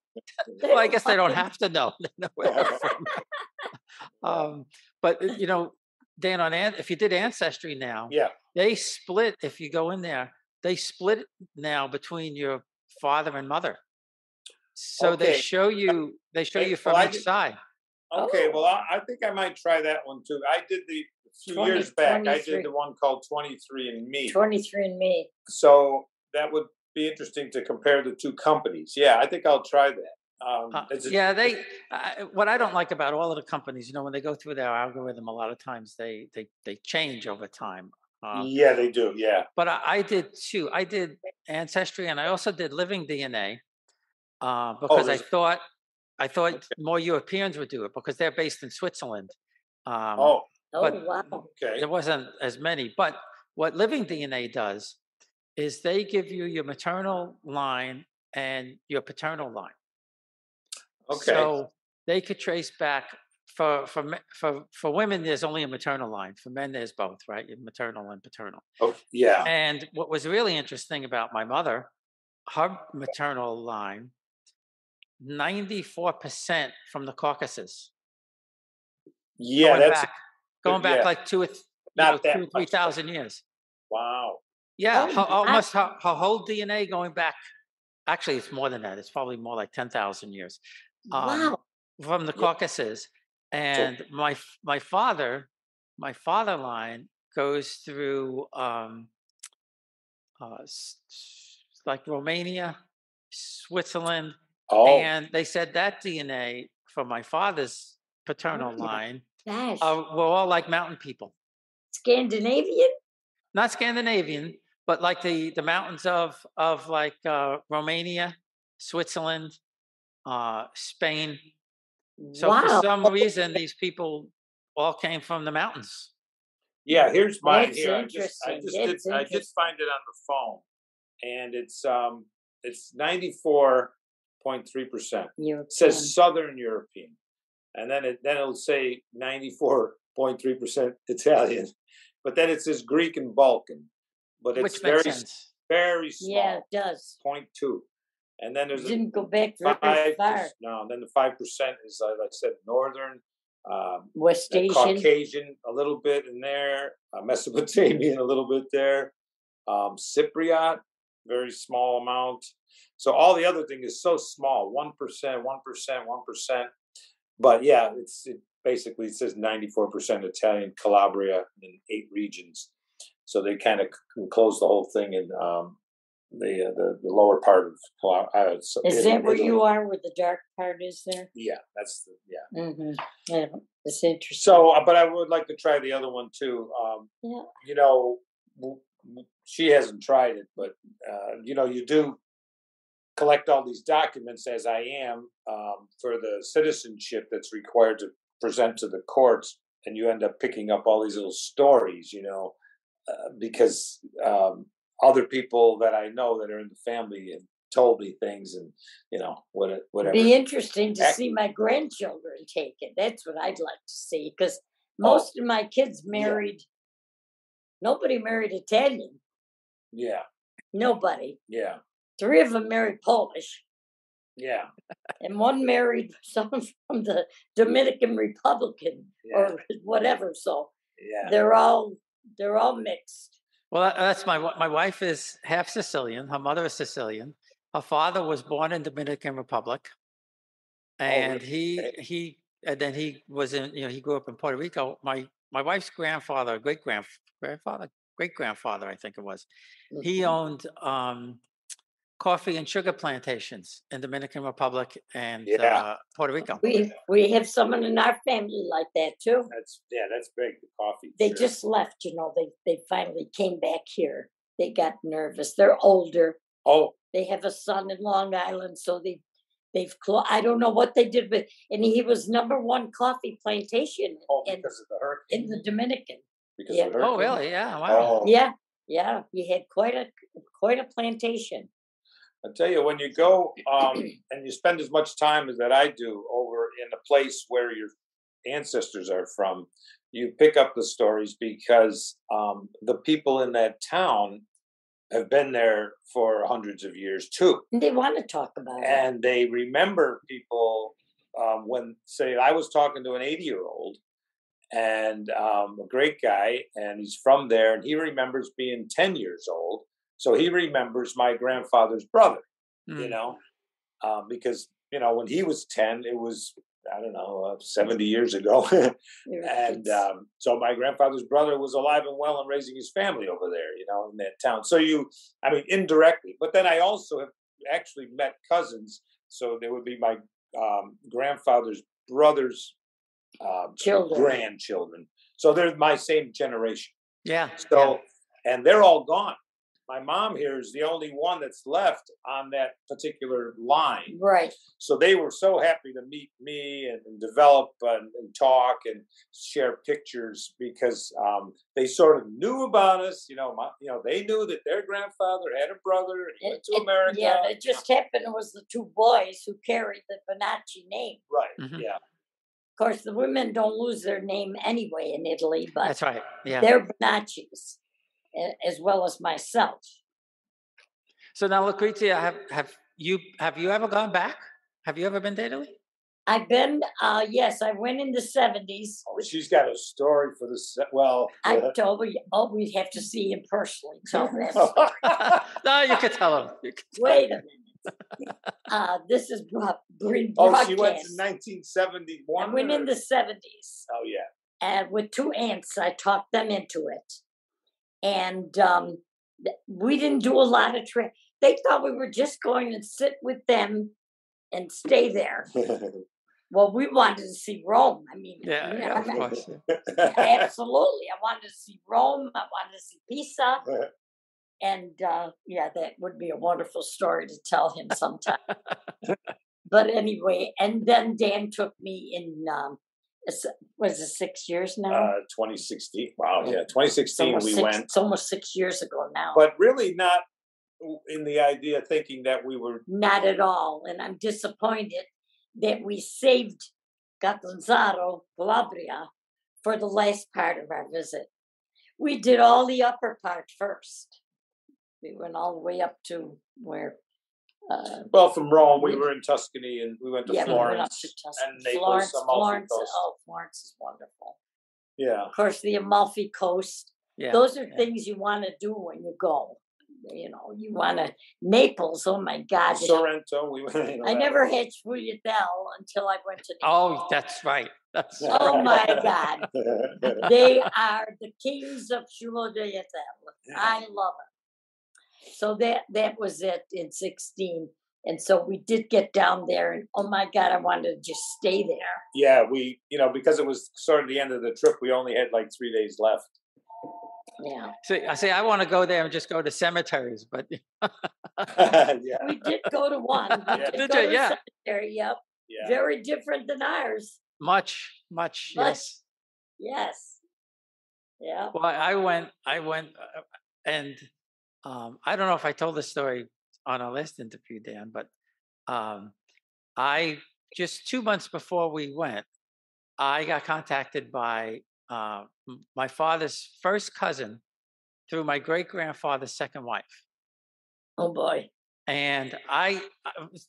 [SPEAKER 1] Well, I guess they don't have to know. They know where they're from. But Dan, if you did Ancestry now, they split. If you go in there, they split now between your father and mother. So they show you from each side.
[SPEAKER 2] Okay, well, I think I might try that one too. I did a few years back. 23. I did the one called 23andMe.
[SPEAKER 3] 23andMe.
[SPEAKER 2] So that would be interesting to compare the two companies. Yeah, I think I'll try that.
[SPEAKER 1] What I don't like about all of the companies, when they go through their algorithm, a lot of times they change over time.
[SPEAKER 2] Yeah, they do. Yeah.
[SPEAKER 1] But I did too. I did Ancestry, and I also did Living DNA. Because I thought more Europeans would do it because they're based in Switzerland. But
[SPEAKER 3] wow.
[SPEAKER 2] Okay.
[SPEAKER 1] There wasn't as many. But what Living DNA does is they give you your maternal line and your paternal line.
[SPEAKER 2] Okay.
[SPEAKER 1] So they could trace back for women. There's only a maternal line. For men, there's both, right? Maternal and paternal.
[SPEAKER 2] Oh, yeah.
[SPEAKER 1] And what was really interesting about my mother, her maternal line, 94% from the Caucasus.
[SPEAKER 2] Yeah,
[SPEAKER 1] going back like 3,000 years.
[SPEAKER 2] Wow.
[SPEAKER 1] Yeah, almost her whole DNA going back. Actually, it's more than that. It's probably more like 10,000 years.
[SPEAKER 3] Wow.
[SPEAKER 1] from the Caucasus, and my father line goes through like Romania, Switzerland, and they said that DNA from my father's paternal line
[SPEAKER 3] Gosh.
[SPEAKER 1] we're all like mountain people.
[SPEAKER 3] Scandinavian?
[SPEAKER 1] Not Scandinavian, but like the mountains of like Romania, Switzerland, Spain. So for some reason, these people all came from the mountains.
[SPEAKER 2] Yeah, here's mine.
[SPEAKER 3] That's
[SPEAKER 2] here, I
[SPEAKER 3] interesting.
[SPEAKER 2] did find it on the phone, and it's 94.3%. It says Southern European, and then it'll say 94.3% Italian, but then it says Greek and Balkan, but it's very small.
[SPEAKER 3] Yeah, it does.
[SPEAKER 2] 0.2. And then there's
[SPEAKER 3] didn't go back very far.
[SPEAKER 2] No, and then the 5% is, like I said, Northern,
[SPEAKER 3] West Asian,
[SPEAKER 2] Caucasian, a little bit in there, Mesopotamian, a little bit there, Cypriot, very small amount. So all the other thing is so small, 1%, 1%. But yeah, it basically says 94% Italian, Calabria, in 8 regions. So they kind of close the whole thing in the lower part of Calabria.
[SPEAKER 3] Is that where you are, where the dark part is there?
[SPEAKER 2] Yeah, that's
[SPEAKER 3] Mm-hmm. Yeah, that's interesting.
[SPEAKER 2] So, but I would like to try the other one too. You know, she hasn't tried it, but you know, you do collect all these documents, as I am, for the citizenship that's required to present to the courts, and you end up picking up all these little stories, you know, because other people that I know that are in the family have told me things, and you know, whatever.
[SPEAKER 3] It'd be interesting to see my grandchildren take it. That's what I'd like to see, because most of my kids married. Nobody married Italian.
[SPEAKER 2] Yeah.
[SPEAKER 3] Nobody.
[SPEAKER 2] Yeah.
[SPEAKER 3] 3 of them married Polish.
[SPEAKER 2] Yeah.
[SPEAKER 3] And one married someone from the Dominican Republic or whatever. So they're all mixed.
[SPEAKER 1] Well, that's my wife is half Sicilian. Her mother is Sicilian. Her father was born in Dominican Republic, and he was in, you know, he grew up in Puerto Rico. My wife's grandfather, great grandfather, I think it was. Mm-hmm. He owned coffee and sugar plantations in Dominican Republic and Puerto Rico.
[SPEAKER 3] We have someone in our family like that too.
[SPEAKER 2] That's big. The coffee.
[SPEAKER 3] They just left, you know. They finally came back here. They got nervous. They're older.
[SPEAKER 2] Oh.
[SPEAKER 3] They have a son in Long Island, so they've I don't know what they did, but he was #1 coffee plantation
[SPEAKER 2] because of the hurricane
[SPEAKER 3] in the Dominican.
[SPEAKER 2] Because of the hurricane.
[SPEAKER 1] Oh, really? Yeah. Wow.
[SPEAKER 3] Oh. Yeah. He had quite a plantation.
[SPEAKER 2] I tell you, when you go and you spend as much time as that I do over in a place where your ancestors are from, you pick up the stories, because the people in that town have been there for hundreds of years too.
[SPEAKER 3] And they want to talk about it.
[SPEAKER 2] And they remember people when, say, I was talking to an 80-year-old and a great guy, and he's from there, and he remembers being 10 years old. So he remembers my grandfather's brother, you know, because, you know, when he was 10, it was, I don't know, 70 years ago. And so my grandfather's brother was alive and well and raising his family over there, you know, in that town. So indirectly. But then I also have actually met cousins. So there would be my grandfather's brother's grandchildren. So they're my same generation.
[SPEAKER 1] Yeah.
[SPEAKER 2] So, and they're all gone. My mom here is the only one that's left on that particular line.
[SPEAKER 3] Right.
[SPEAKER 2] So they were so happy to meet me and develop and talk and share pictures, because they sort of knew about us. You know, they knew that their grandfather had a brother and he went to America.
[SPEAKER 3] Yeah, it just happened. It was the 2 boys who carried the Bonacci name.
[SPEAKER 2] Right.
[SPEAKER 1] Mm-hmm.
[SPEAKER 2] Yeah.
[SPEAKER 3] Of course, the women don't lose their name anyway in Italy, but
[SPEAKER 1] that's right. Yeah.
[SPEAKER 3] They're Bonaccis, as well as myself.
[SPEAKER 1] So now, Lucrezia, have you ever gone back? Have you ever been to Italy?
[SPEAKER 3] I've been, yes, I went in the 70s.
[SPEAKER 2] Oh, she's got a story for this. Well,
[SPEAKER 3] I told her, we'd have to see him personally. Tell that story.
[SPEAKER 1] No, you can tell him.
[SPEAKER 3] Wait a minute. This is being
[SPEAKER 2] Oh,
[SPEAKER 3] broadcast.
[SPEAKER 2] she went to 1971.
[SPEAKER 3] I went in the 70s.
[SPEAKER 2] Oh yeah.
[SPEAKER 3] And with 2 aunts, I talked them into it. And we didn't do a lot of trip. They thought we were just going to sit with them and stay there. Well, we wanted to see Rome. I mean,
[SPEAKER 1] of course.
[SPEAKER 3] Absolutely. I wanted to see Rome. I wanted to see Pisa. And that would be a wonderful story to tell him sometime. But anyway, and then Dan took me in, was it 6 years now?
[SPEAKER 2] 2016. Wow, yeah. 2016 went.
[SPEAKER 3] It's almost 6 years ago now.
[SPEAKER 2] But really not in the idea thinking that we were.
[SPEAKER 3] Not at all. And I'm disappointed that we saved Catanzaro, Calabria, for the last part of our visit. We did all the upper part first. We went all the way up to where.
[SPEAKER 2] Well, from Rome, we were in Tuscany, and we went to Florence,
[SPEAKER 3] we went up to Tuscany.
[SPEAKER 2] and Naples, Amalfi Coast.
[SPEAKER 3] Florence is wonderful.
[SPEAKER 2] Yeah.
[SPEAKER 3] Of course, the Amalfi Coast.
[SPEAKER 1] Yeah.
[SPEAKER 3] Those are things you want to do when you go. You know, you want to Naples. Oh my God!
[SPEAKER 2] Sorrento. We went.
[SPEAKER 3] I never had sfogliatelle until I went to Naples.
[SPEAKER 1] Oh, that's right.
[SPEAKER 3] Oh my God! They are the kings of sfogliatelle. I love it. So that was it in 16, and so we did get down there, and oh my God, I wanted to just stay there.
[SPEAKER 2] Yeah, we because it was sort of the end of the trip, we only had like 3 days left.
[SPEAKER 3] Yeah.
[SPEAKER 1] See, I want to go there and just go to cemeteries, but
[SPEAKER 2] Yeah.
[SPEAKER 3] We did go to one. We did go to a cemetery. Yep.
[SPEAKER 2] Yeah.
[SPEAKER 3] Very different than ours.
[SPEAKER 1] much, yes.
[SPEAKER 3] Yes. Yeah.
[SPEAKER 1] Well, I went, and I don't know if I told this story on our last interview, Dan, but I just 2 months before we went, I got contacted by my father's first cousin through my great grandfather's second wife.
[SPEAKER 3] Oh boy.
[SPEAKER 1] And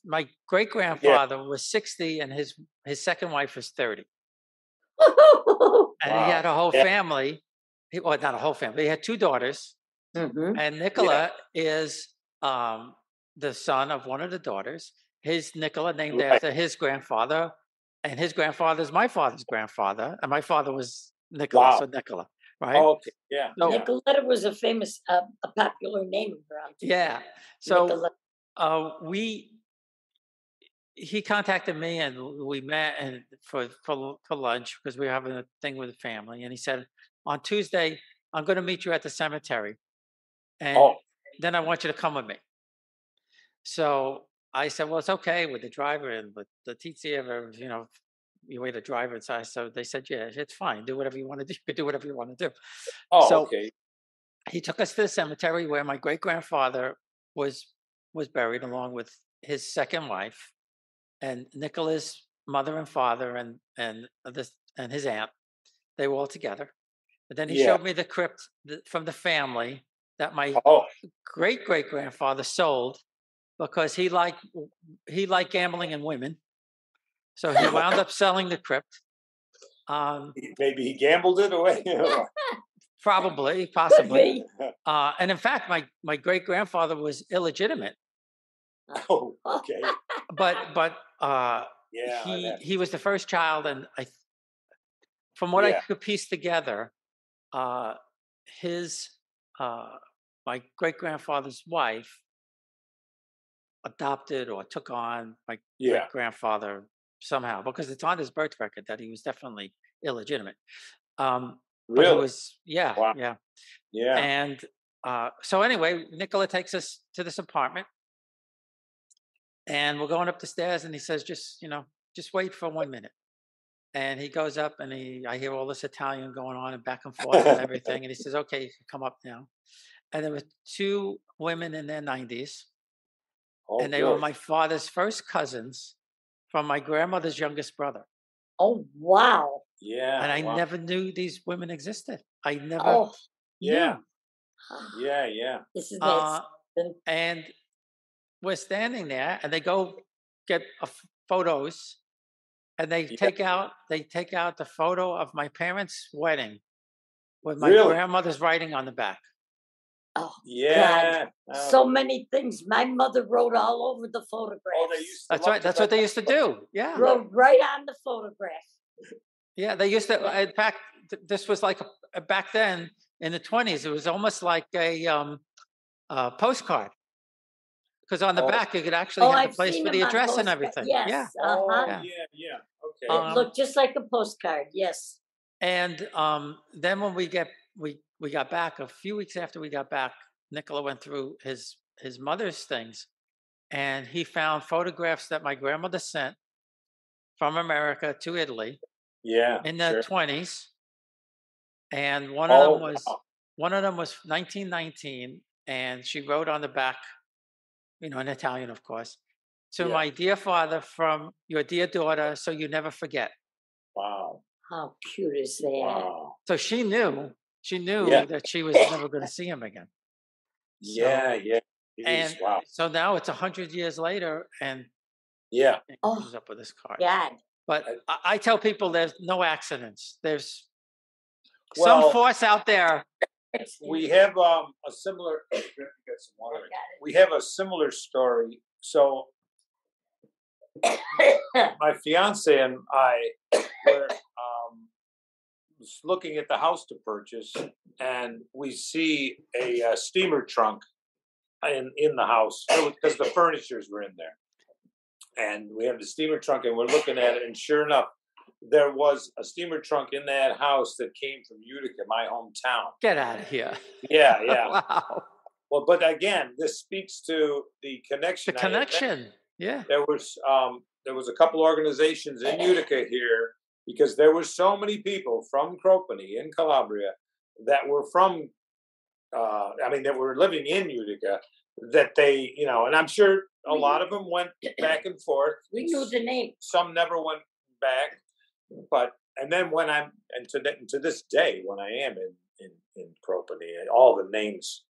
[SPEAKER 1] my great grandfather was 60, and his second wife was 30, and he had a whole family. Well, not a whole family. He had 2 daughters, and Nicola is the son of one of the daughters. His Nicola named after his grandfather, and his grandfather is my father's grandfather, and my father was Nicola, so Nicola, right?
[SPEAKER 2] Oh, okay, yeah.
[SPEAKER 1] So,
[SPEAKER 3] Nicoletta was a famous, a popular name around here.
[SPEAKER 1] Yeah. So
[SPEAKER 3] Nicoletta.
[SPEAKER 1] He contacted me, and we met and for lunch because we were having a thing with the family. And he said, on Tuesday, I'm going to meet you at the cemetery, and then I want you to come with me. So I said, well, it's okay with the driver and with the Tizia, you wait a driver inside. So they said, yeah, it's fine. Do whatever you want to do. You can do whatever you want to do.
[SPEAKER 2] Oh,
[SPEAKER 1] so
[SPEAKER 2] okay.
[SPEAKER 1] He took us to the cemetery where my great grandfather was buried, along with his second wife, and Nicola's mother and father, and his aunt. They were all together. But then he showed me the crypt from the family that my great great grandfather sold because he liked gambling and women. So he wound up selling the crypt.
[SPEAKER 2] Maybe he gambled it away.
[SPEAKER 1] Possibly. And in fact, my great grandfather was illegitimate.
[SPEAKER 2] Oh, okay.
[SPEAKER 1] But he was the first child, and from what I could piece together, my great grandfather's wife adopted or took on my great grandfather somehow, because it's on his birth record that he was definitely illegitimate.
[SPEAKER 2] Really?
[SPEAKER 1] He was, yeah. And so anyway, Nicola takes us to this apartment, and we're going up the stairs, and he says, just wait for 1 minute. And he goes up, and I hear all this Italian going on and back and forth and everything. And he says, okay, you can come up now. And there were 2 women in their 90s. And they were my father's first cousins from my grandmother's youngest brother.
[SPEAKER 3] Oh, wow.
[SPEAKER 2] Yeah.
[SPEAKER 1] And I never knew these women existed. I never knew.
[SPEAKER 2] Yeah.
[SPEAKER 3] This is
[SPEAKER 1] and we're standing there, and they go get photos, and they take out the photo of my parents' wedding with my grandmother's writing on the back.
[SPEAKER 3] Oh,
[SPEAKER 2] Yeah.
[SPEAKER 3] God. So many things. My mother wrote all over the photographs.
[SPEAKER 1] That's right. That's what they used to do. Yeah.
[SPEAKER 3] Wrote right on the photograph.
[SPEAKER 1] Yeah. They used to, in fact, this was like back then in the 20s, it was almost like a postcard. Because on the back, you could actually have
[SPEAKER 3] I've
[SPEAKER 1] the place
[SPEAKER 3] seen
[SPEAKER 1] for the
[SPEAKER 3] them on
[SPEAKER 1] address and
[SPEAKER 3] postcard.
[SPEAKER 1] everything.
[SPEAKER 3] Yes.
[SPEAKER 1] Yeah.
[SPEAKER 2] Yeah. Okay.
[SPEAKER 3] It looked just like a postcard. Yes.
[SPEAKER 1] And then when we got back, a few weeks after we got back, Nicola went through his mother's things, and he found photographs that my grandmother sent from America to Italy.
[SPEAKER 2] Yeah.
[SPEAKER 1] In the 20s, and one of them was 1919, and she wrote on the back, in Italian, of course, to my dear father from your dear daughter, so you never forget.
[SPEAKER 2] Wow.
[SPEAKER 3] How cute is that?
[SPEAKER 2] Wow.
[SPEAKER 1] So she knew that she was never going to see him again.
[SPEAKER 2] Yeah.
[SPEAKER 1] And
[SPEAKER 2] wow.
[SPEAKER 1] so now it's 100 years later, and he comes up with this card.
[SPEAKER 3] God.
[SPEAKER 1] But I tell people there's no accidents. There's some force out there.
[SPEAKER 2] We have a similar. We have a similar story. So my fiance and I were looking at the house to purchase, and we see a steamer trunk in the house because the furnitures were in there. And we have the steamer trunk, and we're looking at it, and sure enough, there was a steamer trunk in that house that came from Utica, my hometown.
[SPEAKER 1] Get out of here.
[SPEAKER 2] Yeah.
[SPEAKER 1] Wow.
[SPEAKER 2] Well, but again, this speaks to the connection.
[SPEAKER 1] The connection. Yeah.
[SPEAKER 2] There was a couple organizations in Utica here, because there were so many people from Cropani in Calabria that were from, that were living in Utica, that they, and I'm sure a lot of them went back and forth.
[SPEAKER 3] We knew the name.
[SPEAKER 2] Some never went back, and then when to this day, when I am in Cropani, all the names,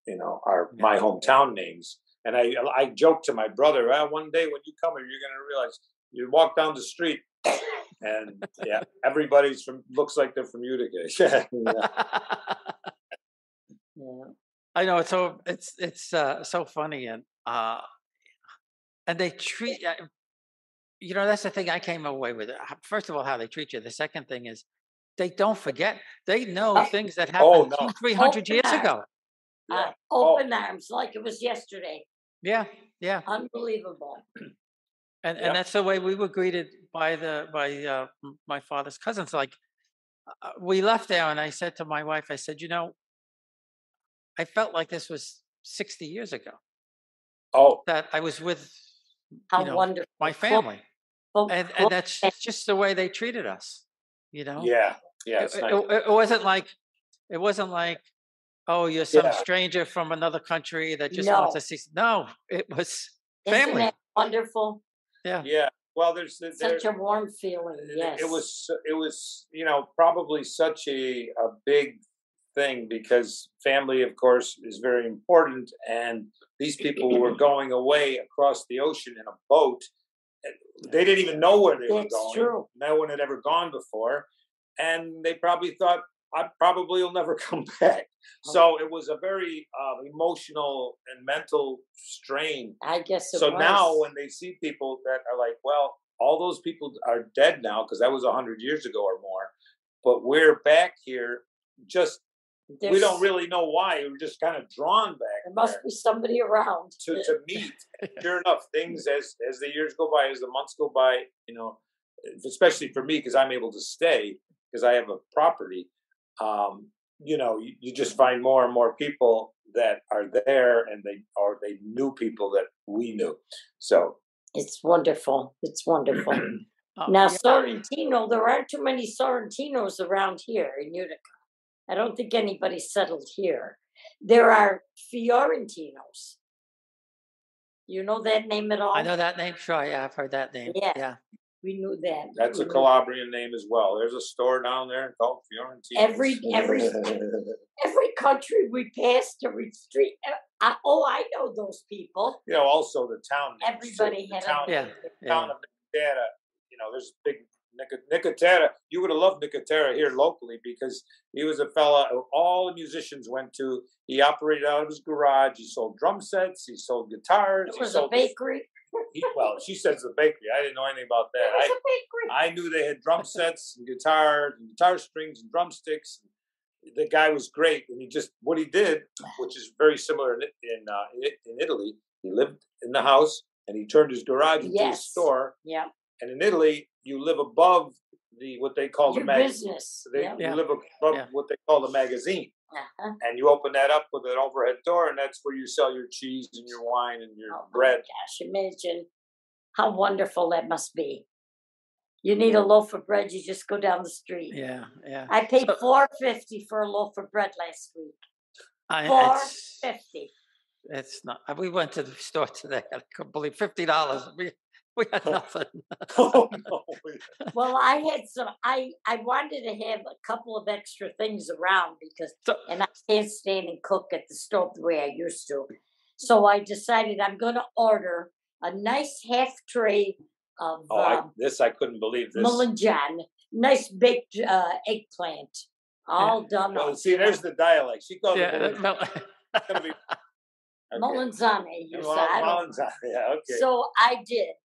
[SPEAKER 2] are my hometown names. And I joke to my brother, one day when you come here, you're going to realize you walk down the street, and everybody's looks like they're from Utica.
[SPEAKER 1] I know it's so funny, and they treat that's the thing I came away with. First of all, how they treat you. The second thing is they don't forget. They know things that happened 200-300 years ago.
[SPEAKER 3] Open arms, like it was yesterday.
[SPEAKER 1] Yeah.
[SPEAKER 3] Unbelievable.
[SPEAKER 1] And that's the way we were greeted by my father's cousins. Like we left there, and I said to my wife, I said, I felt like this was 60 years ago. That I was with
[SPEAKER 3] wonderful
[SPEAKER 1] my family, and that's just the way they treated us.
[SPEAKER 2] Yeah.
[SPEAKER 1] It wasn't like, oh, you're some stranger from another country that just wants to see. No, it was family.
[SPEAKER 3] Isn't that wonderful?
[SPEAKER 2] Yeah. Well, there's
[SPEAKER 3] such a warm feeling. Yes.
[SPEAKER 2] It was probably such a big thing, because family, of course, is very important, and these people were going away across the ocean in a boat. They didn't even know where they were going.
[SPEAKER 3] True.
[SPEAKER 2] No one had ever gone before, and they probably thought, I probably will never come back. So it was a very emotional and mental strain.
[SPEAKER 3] I guess it
[SPEAKER 2] so
[SPEAKER 3] was.
[SPEAKER 2] Now when they see people that are like, well, all those people are dead now, because that was 100 years ago or more, but we're back here, we don't really know why. We're just kind of drawn back.
[SPEAKER 3] There must be somebody around
[SPEAKER 2] to meet. Sure enough, things as the years go by, as the months go by, especially for me, because I'm able to stay because I have a property. You just find more and more people that are there, and they knew people that we knew. So
[SPEAKER 3] it's wonderful. It's wonderful. Now, Sorrentino, there aren't too many Sorrentinos around here in Utica. I don't think anybody settled here. There are Fiorentinos. You know that name at all?
[SPEAKER 1] I know that name. Sure, I've heard that name.
[SPEAKER 3] Yeah. We knew that.
[SPEAKER 2] That's a Calabrian name as well. There's a store down there called Fiorentino.
[SPEAKER 3] Every country we passed, every street. I know those people.
[SPEAKER 2] Also the town.
[SPEAKER 3] Everybody had
[SPEAKER 2] the town of Nevada. There's a big Nicotera. You would have loved Nicotera here locally because he was a fella all the musicians went to. He operated out of his garage. He sold drum sets. He sold guitars.
[SPEAKER 3] It was a bakery.
[SPEAKER 2] Well, she says the bakery. I didn't know anything about that.
[SPEAKER 3] It was a bakery.
[SPEAKER 2] I knew they had drum sets and guitars and guitar strings and drumsticks. The guy was great, and what he did, which is very similar in Italy. He lived in the house and he turned his garage into a store.
[SPEAKER 3] Yeah.
[SPEAKER 2] And in Italy, you live above what they call
[SPEAKER 3] your
[SPEAKER 2] the magazine.
[SPEAKER 3] business.
[SPEAKER 2] You live above what they call the magazine.
[SPEAKER 3] Uh-huh.
[SPEAKER 2] And you open that up with an overhead door, and that's where you sell your cheese and your wine and your bread.
[SPEAKER 3] Gosh, imagine how wonderful that must be. You need a loaf of bread, you just go down the street.
[SPEAKER 1] Yeah.
[SPEAKER 3] I paid $4.50 for a loaf of bread last week. $4.50.
[SPEAKER 1] It's not. We went to the store today. I couldn't believe $50. We had nothing.
[SPEAKER 2] Oh, no.
[SPEAKER 3] Well, I had some. I wanted to have a couple of extra things around and I can't stand and cook at the stove the way I used to. So I decided I'm going to order a nice half tray of.
[SPEAKER 2] This I couldn't believe this.
[SPEAKER 3] Melanjan, nice baked eggplant, all done.
[SPEAKER 2] Well, see, there's the dialect. She called it. It's gonna be. Okay.
[SPEAKER 3] Melanzane, you said.
[SPEAKER 2] Melanzane, yeah, okay.
[SPEAKER 3] So I did,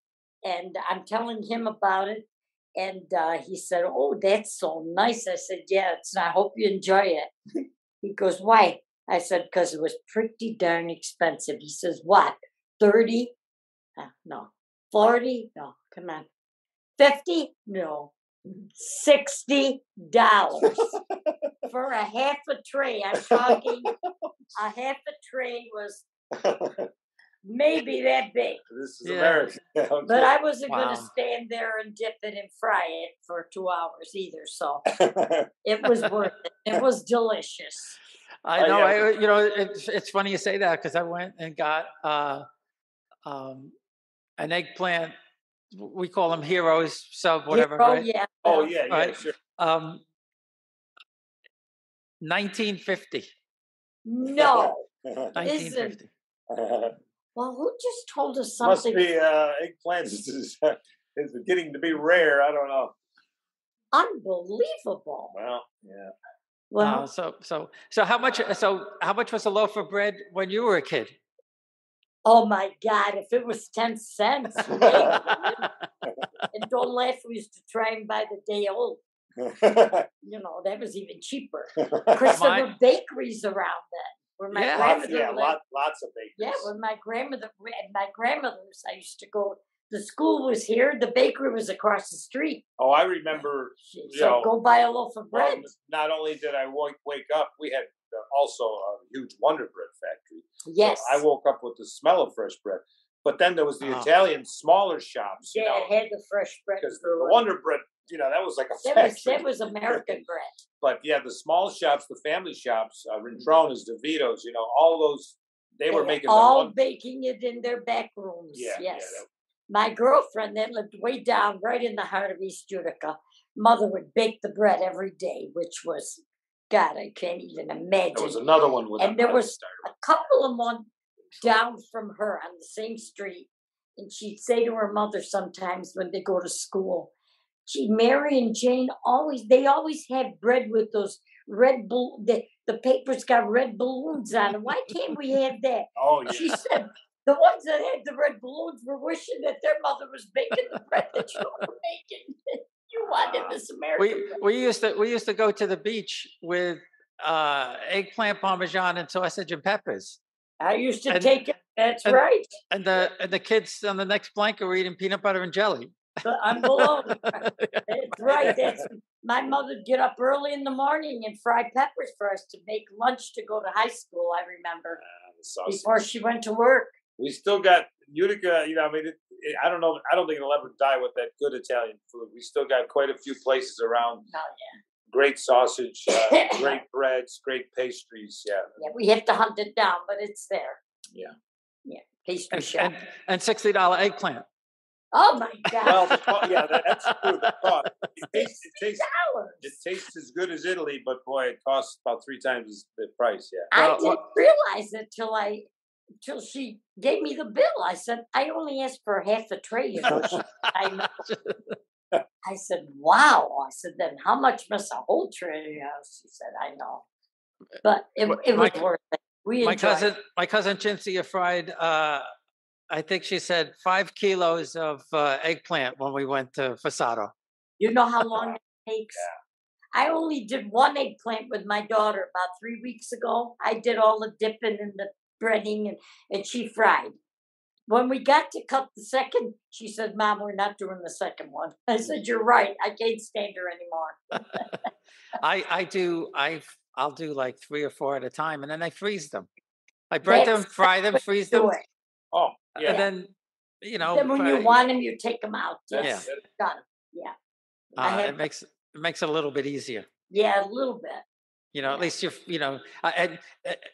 [SPEAKER 3] and I'm telling him about it, and he said, "Oh, that's so nice." I said, "Yeah, I hope you enjoy it." He goes, "Why?" I said, "Because it was pretty darn expensive." He says, "What? 30? No. 40? No, come on. 50? No. $60 for a half a tray." I'm talking a half a tray was maybe that big.
[SPEAKER 2] This is America. Okay.
[SPEAKER 3] But I wasn't going to stand there and dip it and fry it for 2 hours either. So it was worth it. It was delicious.
[SPEAKER 1] I know. It's funny you say that because I went and got an eggplant. We call them heroes, sub whatever. Right?
[SPEAKER 3] Yeah.
[SPEAKER 2] Oh yeah,
[SPEAKER 1] right?
[SPEAKER 2] Sure.
[SPEAKER 1] 1950.
[SPEAKER 3] No.
[SPEAKER 1] 1950.
[SPEAKER 3] Well, who just told us something?
[SPEAKER 2] Must be eggplants is getting to be rare. I don't know.
[SPEAKER 3] Unbelievable.
[SPEAKER 2] Well, yeah.
[SPEAKER 3] Well,
[SPEAKER 1] so how much? So how much was a loaf of bread when you were a kid?
[SPEAKER 3] Oh my God! If it was 10 cents, and don't laugh, we used to try and buy the day old. That was even cheaper. Because there were bakeries around then. Where my grandmother lived.
[SPEAKER 2] Lots of bakeries.
[SPEAKER 3] Yeah, when my grandmother's, I used to go. The school was here. The bakery was across the street.
[SPEAKER 2] Oh, I remember.
[SPEAKER 3] So go buy a loaf of bread.
[SPEAKER 2] Not only did I wake up, we had also a huge Wonder Bread factory.
[SPEAKER 3] Yes.
[SPEAKER 2] So I woke up with the smell of fresh bread. But then there was the Italian smaller shops.
[SPEAKER 3] Yeah, it had the fresh bread.
[SPEAKER 2] Because the Wonder Bread, that was like a factory.
[SPEAKER 3] That was American bread.
[SPEAKER 2] But yeah, the small shops, the family shops, Rentrona's, DeVito's, all those, they were making
[SPEAKER 3] baking it in their back rooms.
[SPEAKER 2] Yeah,
[SPEAKER 3] yes.
[SPEAKER 2] Yeah,
[SPEAKER 3] my girlfriend that lived way down, right in the heart of East Utica, mother would bake the bread every day, which was, God, I can't even imagine.
[SPEAKER 2] There was another one with
[SPEAKER 3] and there was a couple of them down from her on the same street. And she'd say to her mother sometimes when they go to school, Mary and Jane they always have bread with those red the paper's got red balloons on it. Why can't we have that?
[SPEAKER 2] Oh, yeah.
[SPEAKER 3] She said the ones that had the red balloons were wishing that their mother was baking the bread that you were making. You wanted this American bread.
[SPEAKER 1] We used to go to the beach with eggplant parmesan and sausage and peppers.
[SPEAKER 3] I used to take it. That's right.
[SPEAKER 1] And the kids on the next blanket were eating peanut butter and jelly.
[SPEAKER 3] I'm below. That's right. My mother'd get up early in the morning and fry peppers for us to make lunch to go to high school. I remember before she went to work.
[SPEAKER 2] We still got Utica. I don't know. I don't think it'll ever die with that good Italian food. We still got quite a few places around.
[SPEAKER 3] Oh yeah.
[SPEAKER 2] Great sausage, great breads, great pastries. Yeah.
[SPEAKER 3] Yeah, we have to hunt it down, but it's there.
[SPEAKER 2] Yeah.
[SPEAKER 3] Yeah, pastry shop.
[SPEAKER 1] And $60 eggplant.
[SPEAKER 3] Oh my God!
[SPEAKER 2] Well, that's true. The cost. It tastes as good as Italy, but boy, it costs about 3 times the price. Yeah.
[SPEAKER 3] I didn't realize it till she gave me the bill. I said, I only asked for half a tray. I said, wow. I said, then how much must a whole tray have? She said, I know. But it was worth it.
[SPEAKER 1] My cousin Chintzia fried, I think she said 5 kilos of eggplant when we went to Fasado.
[SPEAKER 3] You know how long it takes? I only did one eggplant with my daughter about 3 weeks ago. I did all the dipping and the breading, and she fried. When we got to cut the second, she said, Mom, we're not doing the second one. I said, you're right. I can't stand her anymore.
[SPEAKER 1] I'll do like 3 or 4 at a time, and then I freeze them. I bread them, fry them, freeze them.
[SPEAKER 2] Oh, yeah.
[SPEAKER 1] And then,
[SPEAKER 3] Then when you want them, you take them out.
[SPEAKER 2] Yes.
[SPEAKER 3] Done. Yeah.
[SPEAKER 1] It makes it a little bit easier.
[SPEAKER 3] Yeah, a little bit.
[SPEAKER 1] At least and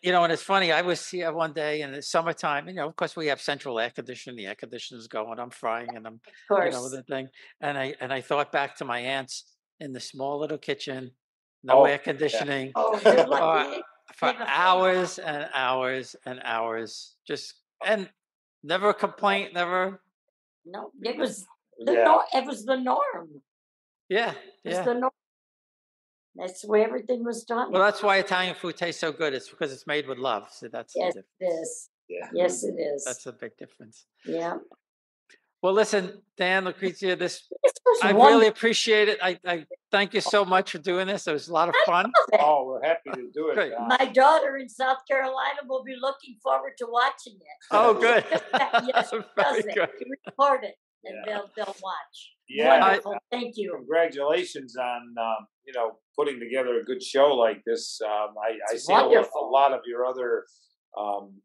[SPEAKER 1] it's funny. I was here one day in the summertime. Of course, we have central air conditioning. The air conditioner's going. I'm frying, and I'm, the thing. And I thought back to my aunts in the small little kitchen, no air conditioning, for hours and hours and hours, and never a complaint, never.
[SPEAKER 3] No, it was it was the norm.
[SPEAKER 1] Yeah,
[SPEAKER 3] it was the norm. That's where everything was done.
[SPEAKER 1] Well, that's why Italian food tastes so good. It's because it's made with love. So that's
[SPEAKER 3] yes, it is. Yeah. Yes, it is.
[SPEAKER 1] That's a big difference.
[SPEAKER 3] Yeah.
[SPEAKER 1] Well, listen, Dan, Lucrezia, I really appreciate it. I thank you so much for doing this. It was a lot of fun.
[SPEAKER 2] Oh, we're happy to do it.
[SPEAKER 1] Great.
[SPEAKER 3] My daughter in South Carolina will be looking forward to watching it.
[SPEAKER 1] Oh, good.
[SPEAKER 3] Yes, she does it.
[SPEAKER 1] Good.
[SPEAKER 3] We record it, and they'll watch.
[SPEAKER 2] Yeah.
[SPEAKER 3] Wonderful. Thank you.
[SPEAKER 2] Congratulations on putting together a good show like this. I see a lot of your other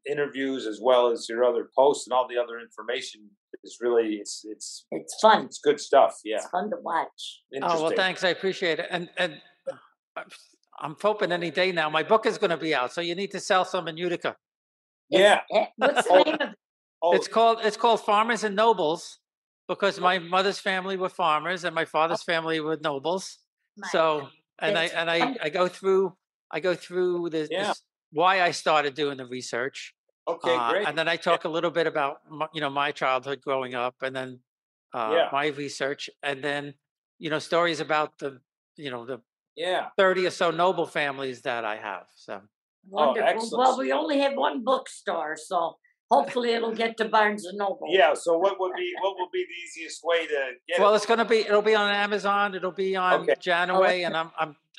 [SPEAKER 2] interviews as well as your other posts and all the other information. It's really it's
[SPEAKER 3] fun.
[SPEAKER 2] It's good stuff. Yeah,
[SPEAKER 3] it's fun to watch.
[SPEAKER 1] Oh well, thanks. I appreciate it. And I'm hoping any day now. My book is going to be out, so you need to sell some in Utica.
[SPEAKER 2] Yeah.
[SPEAKER 3] What's the name of it?
[SPEAKER 1] It's called Farmers and Nobles, because my mother's family were farmers and my father's family were nobles. So I go through this why I started doing the research.
[SPEAKER 2] Okay, great.
[SPEAKER 1] And then I talk a little bit about my childhood growing up, and then my research, and then stories about the 30 or so noble families that I have. So
[SPEAKER 3] wonderful. Well, we only have one bookstore, so hopefully it'll get to Barnes and Noble.
[SPEAKER 2] Yeah. So what will be the easiest way to get it?
[SPEAKER 1] Well, it'll be on Amazon. It'll be on Janaway, and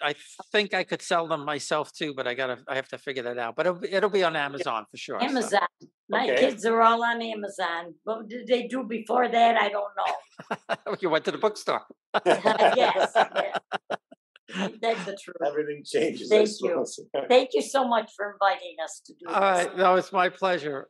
[SPEAKER 1] I think I could sell them myself too, but I have to figure that out. But it'll be on Amazon for sure.
[SPEAKER 3] Amazon. So. My kids are all on Amazon. What did they do before that? I don't know.
[SPEAKER 1] You went to the bookstore.
[SPEAKER 3] Yes. That's the truth.
[SPEAKER 2] Everything changes.
[SPEAKER 3] Thank you. Thank you so much for inviting us to do this.
[SPEAKER 1] All right. No, it's my pleasure.